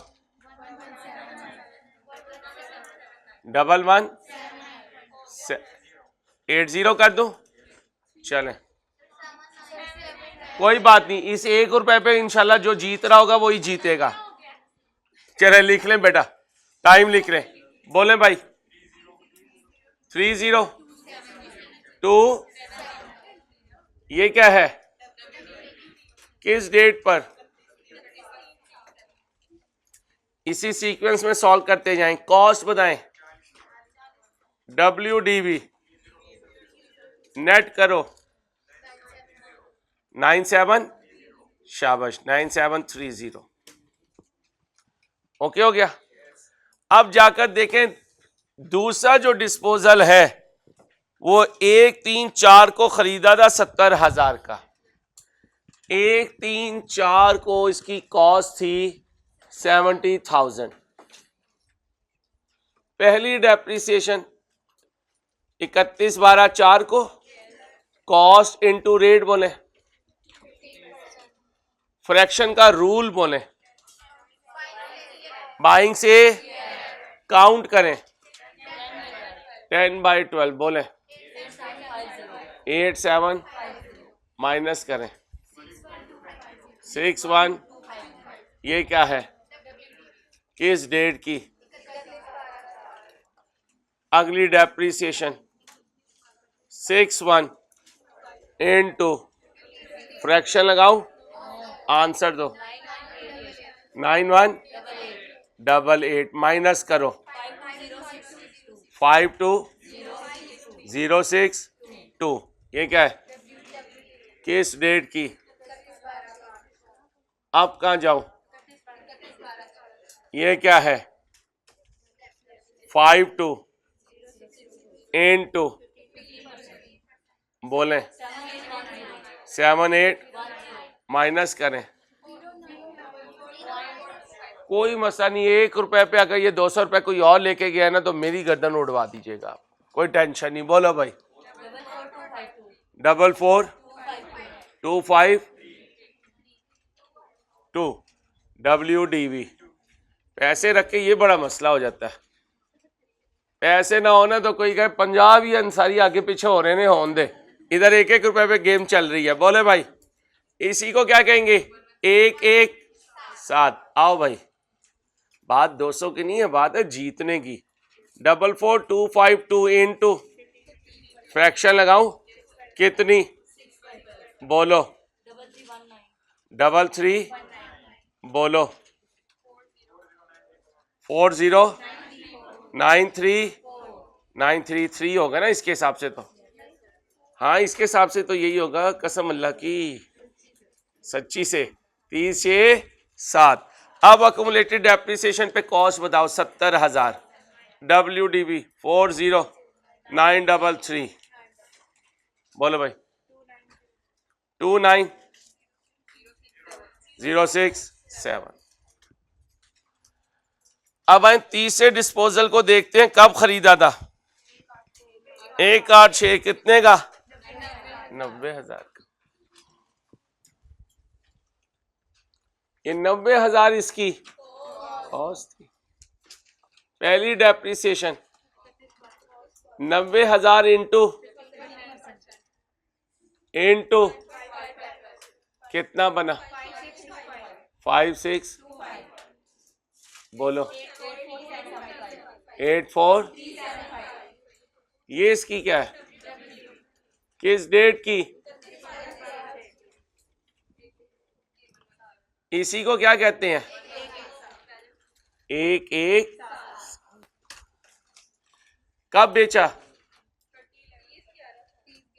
1180 कर दूं? चलें, कोई बात नहीं, इस 1 रुपए पे इंशाल्लाह जो जीत रहा होगा वही जीतेगा। चले लिख लें बेटा, टाइम लिख लें। बोले भाई 30 2। ये क्या है? किस डेट पर? इसी सीक्वेंस में सॉल्व करते जाएं। कॉस्ट बताएं, WDV नेट करो 97, शाबाश 9730। ओके हो गया। अब जाकर देखें दूसरा जो डिस्पोजल है वो 134 को खरीदा था 70,000 का। 134 को इसकी कॉस्ट थी 70,000। पहली डेप्रिसिएशन 31/12/4 को कॉस्ट इनटू रेट बोले, फ्रैक्शन का रूल बोले, बाइंग से काउंट करें 10/12 बोले, 87 माइनस करें 61। ये क्या है? किस डेट की? अगली डेप्रिसिएशन 61 इनटू फ्रैक्शन लगाओ, आंसर दो 9188 माइनस करो 520662। ये क्या है? किस डेट की? अब कहां जाऊं? ये क्या है? 52 इनटू बोले 78 माइनस करें, कोई मसला नहीं। 1 रुपए पे अगर ये 200 रुपए कोई और लेके गया ना तो मेरी गर्दन उड़वा दीजिएगा आप, कोई टेंशन नहीं। बोलो भाई 4425 WDV। पैसे रख के ये बड़ा मसला हो जाता है। पैसे ना होना तो कोई कहे पंजाब ही अंसारी आगे पीछे हो रहे ने, होन दे। इधर 1-1 रुपए पे गेम चल रही है। बोले भाई इसी को क्या कहेंगे? 1-1-7। आओ भाई, बात 200 की नहीं है, बात है जीतने की। 44,252 इनटू फ्रैक्शन लगाऊं कितनी? बोलो 33 बोलो 4093933 होगा ना इसके हिसाब से तो। हाँ इसके हिसाब से तो यही होगा, कसम अल्लाह की सच्ची से। 30-7। अब अकुमुलेटेड डेप्रिसिएशन पे कॉस्ट बताओ 70,000। WDV 40933 बोलो भाई 29067। अब आए तीसरे डिस्पोजल को देखते हैं, कब खरीदा था? 186 कितने का? 90,000 का। ये 90,000 इसकी कॉस्ट थी। पहली डेप्रिसिएशन 90,000 इंटू कितना बना? 56 बोलो 84। ये इसकी क्या है? किस डेट की? इसी को क्या कहते हैं? 1-1। कब बेचा?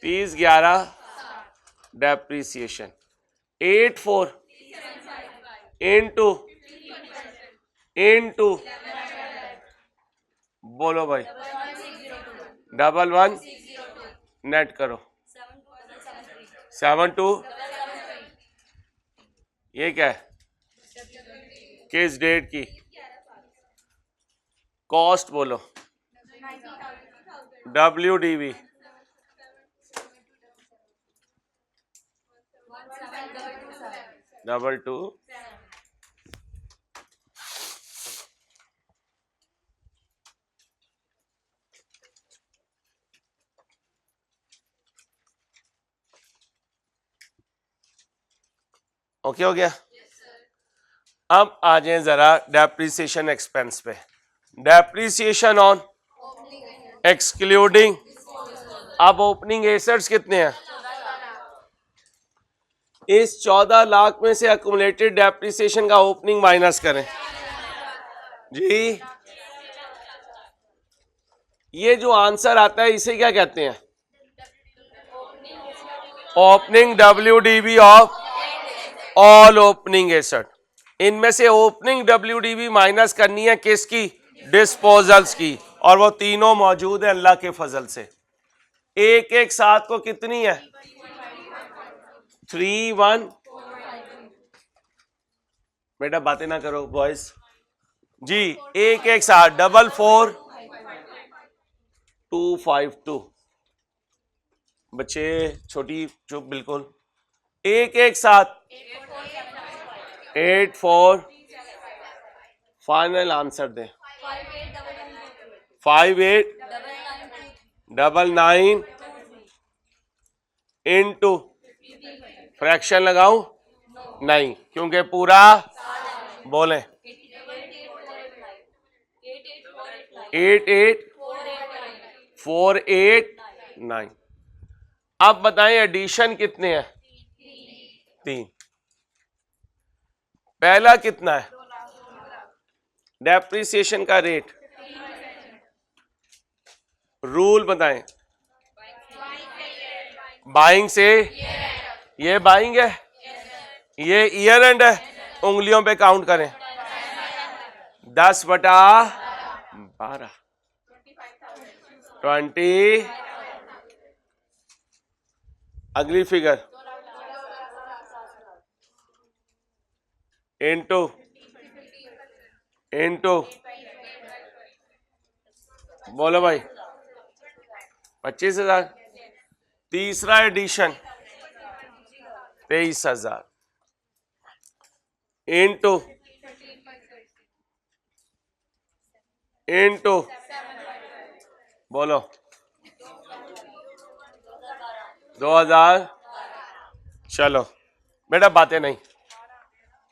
30-11 डेप्रिसिएशन 84 इनटू बोलो भाई 11 नेट करो 72। ये क्या है? किस डेट की? कॉस्ट बोलो WDV 22। ओके हो गया। अब आ जाए जरा डेप्रिसिएशन एक्सपेंस पे। Depreciation on excluding. अब ओपनिंग एसेट्स कितने हैं? इस 14 लाख में से अक्यूमुलेटेड डेप्रिसिएशन का ओपनिंग माइनस करें जी। ये जो आंसर आता है इसे क्या कहते हैं? Opening WDV of all opening asset. इनमें से ओपनिंग WDV माइनस करनी है किसकी? डिस्पोजल्स की, और वो तीनों मौजूद है अल्लाह के फजल से। एक एक साथ को कितनी है? 3-1। बेटा बातें ना करो बॉयज जी। एक एक साथ 44,252। बच्चे छोटी चुप बिल्कुल। एक एक साथ 84। फाइनल आंसर दें। 5899 इंटू फ्रैक्शन लगाऊं? नहीं, क्योंकि पूरा बोले 88,489। अब बताएं एडिशन कितने हैं? 3। पहला कितना है? डेप्रिसिएशन का रेट। रूल बताएं। बाइंग से, ये बाइंग है, ये ईयर एंड है, उंगलियों पे काउंट करें। 10/12 20। अगली फिगर इंटू बोलो भाई 25,000। तीसरा एडिशन 23,000 इंटू बोलो 2,000। चलो बेटा बातें नहीं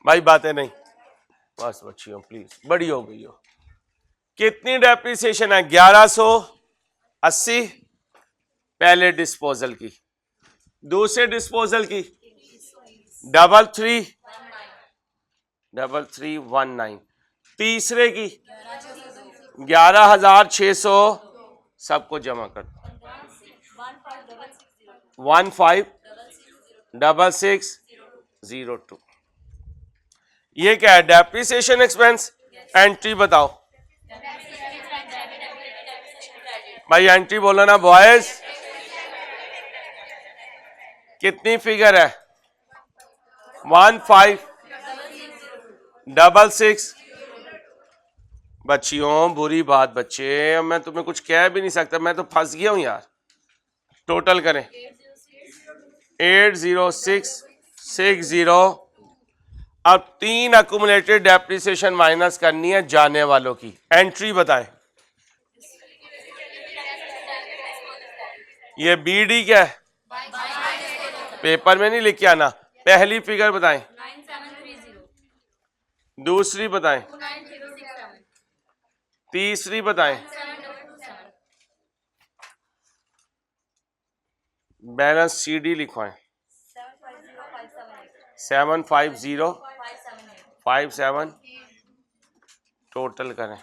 भाई, बातें नहीं बस बच्चियों प्लीज, बड़ी हो गई हो। कितनी डेप्रिसिएशन है? 1180 पहले डिस्पोजल की। दूसरे डिस्पोजल की 3319। तीसरे की 11,600। सबको जमा कर 156602। ये क्या है? Depreciation expense. एंट्री बताओ भाई, एंट्री बोलो ना बॉयज। कितनी फिगर है? 1566। बच्चियों बुरी बात बच्चे, मैं तुम्हें कुछ कह भी नहीं सकता, मैं तो फंस गया हूं यार। टोटल करें 80660। अब 3 अक्यूमुलेटेड डेप्रिसिएशन माइनस करनी है जाने वालों की। एंट्री बताएं। ये BD क्या है? पेपर में नहीं लिख के आना। पहली फिगर बताएं, दूसरी बताएं, तीसरी बताएं, बैलेंस CD लिखवाएं 75057। टोटल करें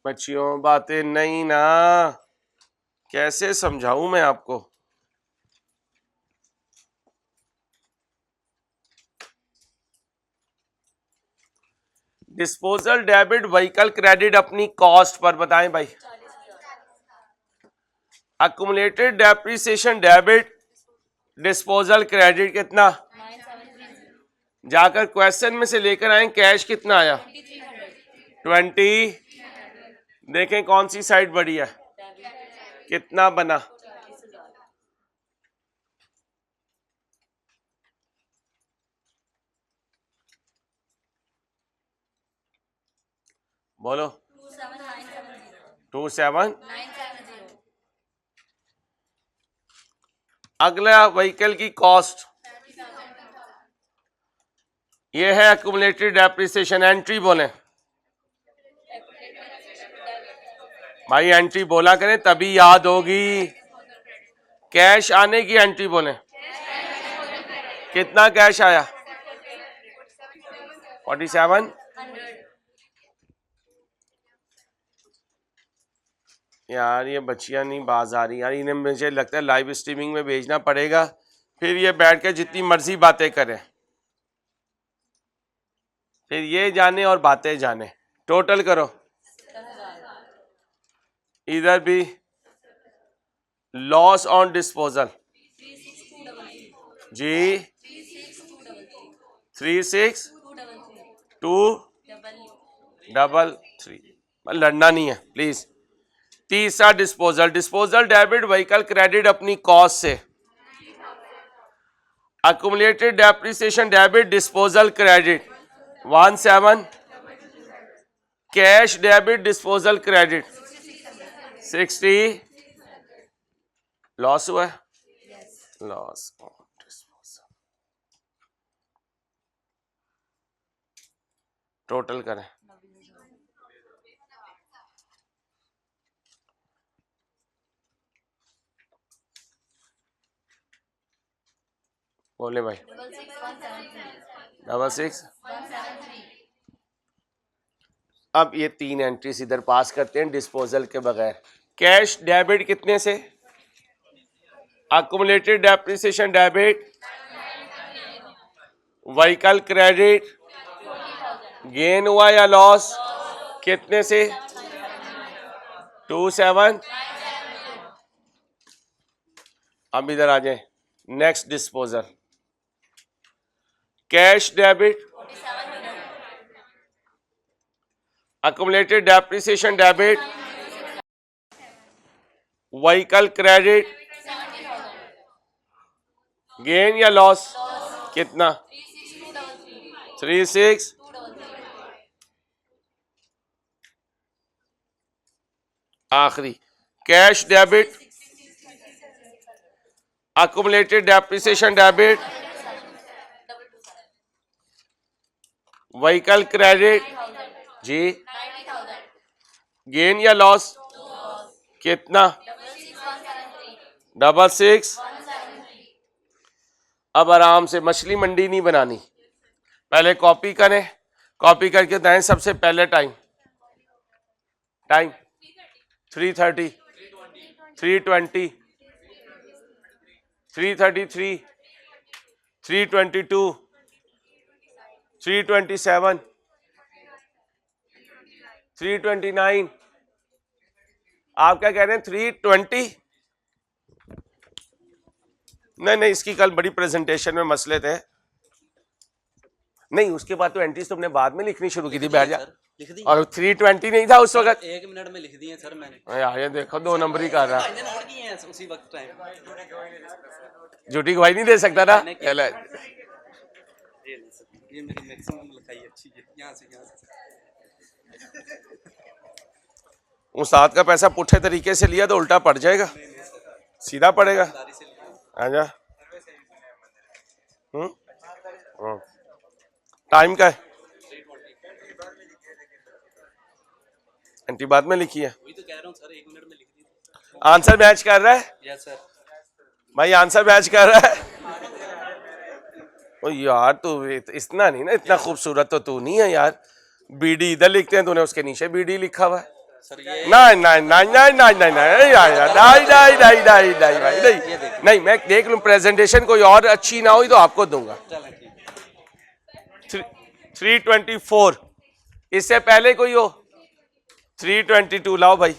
बच्चियों। बातें नहीं ना, कैसे समझाऊं मैं आपको? डिस्पोजल डेबिट, व्हीकल क्रेडिट अपनी कॉस्ट पर बताएं भाई। Accumulated depreciation debit, disposal credit कितना? जाकर क्वेश्चन में से लेकर आए, कैश कितना आया? 20। देखें कौन सी साइड बड़ी है, कितना बना? बोलो 27। अगला व्हीकल की कॉस्ट, ये है एक्यूमुलेटेड डेप्रिसिएशन। एंट्री बोले भाई, एंट्री बोला करें तभी याद होगी। कैश आने की एंट्री बोले, कितना कैश आया? 47। यार ये बच्चियां नहीं बाज आ रही यार, इन्हें मुझे लगता है लाइव स्ट्रीमिंग में भेजना पड़ेगा, फिर ये बैठ के जितनी मर्जी बातें करें, फिर ये जाने और बातें जाने। टोटल करो, इधर भी लॉस ऑन डिस्पोजल जी 36,233। लड़ना नहीं है प्लीज। तीसरा disposal, disposal debit vehicle credit अपनी कॉस्ट से, accumulated depreciation debit disposal credit 17, cash debit disposal credit 60। Loss हुआ है, लॉस ऑन डिस्पोजल। टोटल करें, बोले भाई 66। अब ये 3 एंट्रीज इधर पास करते हैं डिस्पोजल के बगैर। कैश डेबिट कितने से? Accumulated depreciation debit vehicle credit, gain हुआ या लॉस, कितने से? 27। अब इधर आ जाए, next disposal, cash debit accumulated depreciation debit vehicle credit, gain या लॉस, कितना? 36। आखिरी cash debit accumulated depreciation debit vehicle credit जी, गेन या लॉस, कितना? 66। अब आराम से, मछली मंडी नहीं बनानी, पहले कॉपी करें, कॉपी करके दें सबसे पहले टाइम 3:30, 3:20, 3:33, 3:22, 3:27, 3:29। आप क्या कह रहे हैं? 3:20? नहीं, इसकी कल बड़ी प्रेजेंटेशन में मसले थे। नहीं, उसके बाद तो एंट्रीज तुमने बाद में लिखनी शुरू की थी, बैठ जा। लिख दी। और 3:20 नहीं था उस वक्त? 1 मिनट में लिख दिए सर मैंने। यार ये देखो 2 नंबर ही कर रहा है। नोट किए हैं उसी वक्त टाइम। झूठी गवाही नहीं दे सकता ना। ये मेरी मैक्सिमम लिखाई अच्छी है, यहाँ से उस्ताद का पैसा पुट्ठे तरीके से लिया तो उल्टा पड़ जाएगा, सीधा पड़ेगा। आजा। टाइम का है, एंटी बाद में लिखी है। वही तो कह रहा हूं सर, 1 मिनट में लिख दी। आंसर मैच कर रहा है? Yes sir. भाई आंसर मैच कर रहा है? ओ यार तू इतना नहीं ना, इतना खूबसूरत तो तू नहीं है यार। बीडी इधर लिखते हैं, तूने उसके नीचे बीडी लिखा हुआ है। नहीं, मैं देख लूं प्रेजेंटेशन, कोई और अच्छी ना हुई तो आपको दूंगा। 3:24, इससे पहले कोई हो? 3:22 लाओ भाई,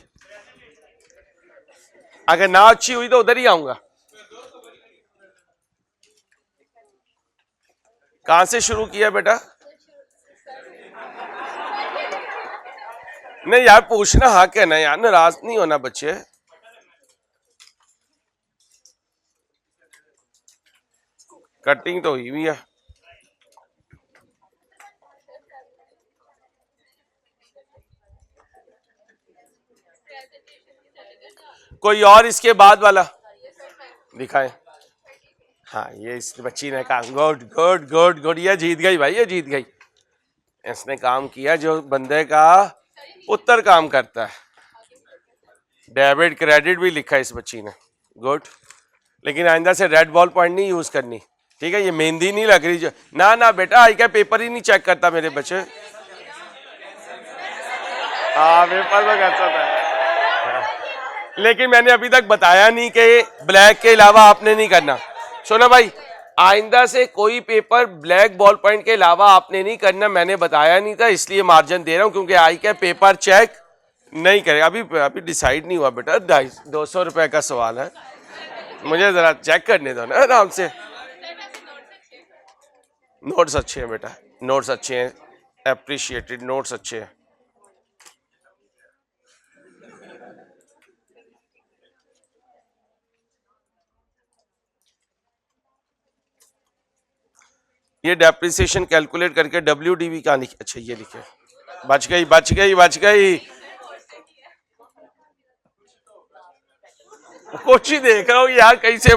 अगर ना अच्छी हुई तो उधर ही आऊंगा। कहां से शुरू किया बेटा? नहीं यार, पूछना हक है ना यार, नाराज नहीं होना बच्चे। कटिंग तो हुई भी है। कोई और इसके बाद वाला दिखाएं। हाँ, ये इस बच्ची ने कहा गुड गुड गुड गुड, ये जीत गई भाई, ये जीत गई। इसने काम किया जो बंदे का पुत्र काम करता है। डेबिट क्रेडिट भी लिखा है इस बच्ची ने, गुड। लेकिन आइंदा से रेड बॉल पॉइंट नहीं यूज करनी, ठीक है? ये मेहंदी नहीं लग रही जो, ना ना बेटा, आई क्या पेपर ही नहीं चेक करता मेरे बच्चे। हाँ, पेपर में करता था। हाँ। लेकिन मैंने अभी तक बताया नहीं कि ब्लैक के अलावा आपने नहीं करना। सुनो भाई, आइंदा से कोई पेपर ब्लैक बॉल पॉइंट के अलावा आपने नहीं करना, मैंने बताया नहीं था, इसलिए मार्जिन दे रहा हूँ, क्योंकि आई क्या पेपर चेक नहीं करेगा। अभी डिसाइड नहीं हुआ बेटा, 200 रुपए का सवाल है, मुझे जरा चेक करने दो ना आराम से। नोट्स अच्छे हैं बेटा, नोट्स अच्छे हैं, अप्रिशिएटेड, नोट्स अच्छे हैं। ये डेप्रिसिएशन कैलकुलेट करके WDV का लिखे, अच्छा ये लिखे, बच गई बच गई बच गई। कुछ ही देख रहा हूँ यार, कहीं से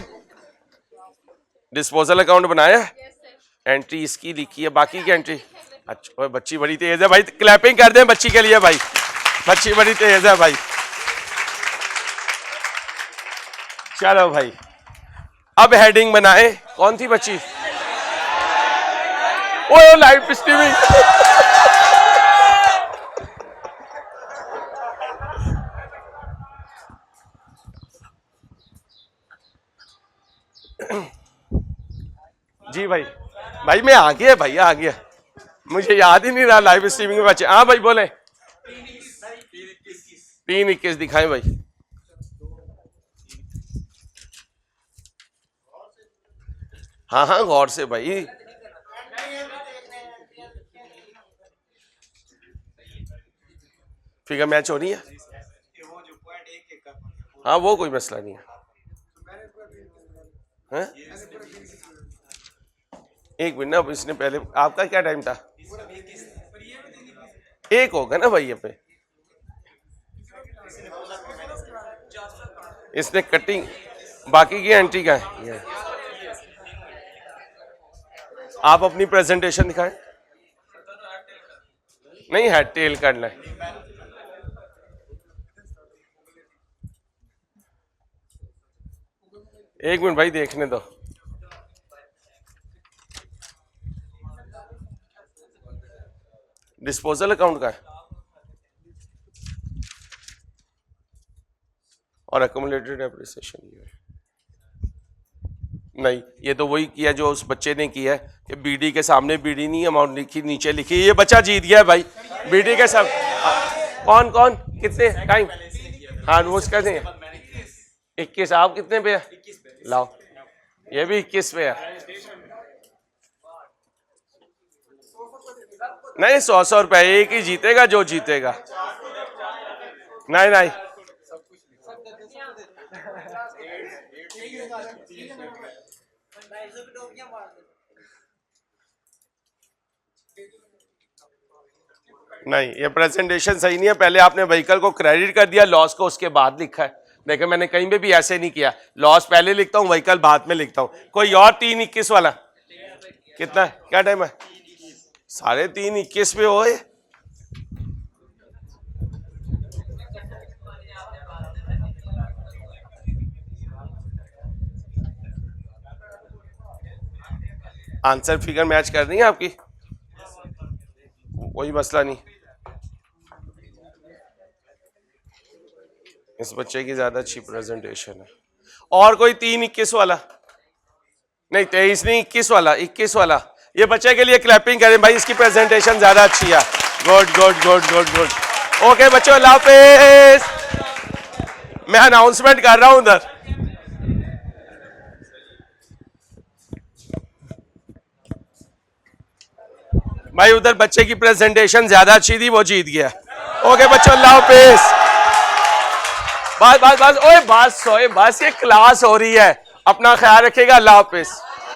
डिस्पोजल अकाउंट बनाया, एंट्री इसकी लिखी है, बाकी की एंट्री। अच्छा, बच्ची बड़ी तेज है भाई, क्लैपिंग कर दें बच्ची के लिए भाई, बच्ची बड़ी तेज है भाई। चलो भाई, अब हेडिंग बनाए। कौन थी बच्ची? ओ लाइव स्ट्रीमिंग। जी भाई, भाई मैं आ गया भाई, आ गया, मुझे याद ही नहीं रहा लाइव स्ट्रीमिंग में बच्चे। हाँ भाई बोले, 3:21 दिखाएं भाई। हाँ हाँ, गौर से भाई। फिगर मैच हो रही है, हाँ वो कोई मसला नहीं है। एक मिनट ना, इसने पहले, आपका क्या टाइम था? एक होगा ना भाई, ये पे इसने कटिंग, बाकी की एंट्री का है। आप अपनी प्रेजेंटेशन दिखाएं। नहीं, हेड टेल करना है। एक मिनट भाई, देखने दो। डिस्पोजल अकाउंट का है और एक्युमुलेटेड एप्रिसिएशन नहीं, ये तो वही किया जो उस बच्चे ने किया है कि बीडी के सामने बीडी नहीं अमाउंट लिखी, नीचे लिखी। ये बच्चा जीत गया है भाई, बीडी के साथ। कौन कौन कितने टाइम? हाँ वो उसका नहीं, 21। आप कितने पे है? लाओ, ये भी 21 पे है। नहीं, 100 रुपए एक ही जीतेगा जो जीतेगा। नहीं नहीं, नहीं, ये प्रेजेंटेशन सही नहीं है। पहले आपने व्हीकल को क्रेडिट कर दिया, लॉस को उसके बाद लिखा है। देखिए मैंने कहीं पे भी ऐसे नहीं किया, लॉस पहले लिखता हूँ, व्हीकल बाद में लिखता हूँ। कोई और 3:21 वाला कितना, क्या टाइम है? 3:30 पे हो। आंसर फिगर मैच कर रही है आपकी, कोई मसला नहीं। इस बच्चे की ज्यादा अच्छी प्रेजेंटेशन है। और कोई 3:21 वाला? नहीं, 23 नहीं, 21 वाला, 21 वाला। ये बच्चे के लिए क्लैपिंग करें भाई, इसकी प्रेजेंटेशन ज्यादा अच्छी है। Good good good good good. Okay बच्चों, अल्लाह हाफिज। मैं अनाउंसमेंट कर रहा हूं उधर। भाई उधर बच्चे की प्रेजेंटेशन ज्यादा अच्छी थी, वो जीत गया। ओके बच्चों, अल्लाह हाफिज। बस बस बस, ओए बस, ओए बस, ये क्लास हो रही है, अपना ख्याल रखिएगा, अल्लाह हाफिज।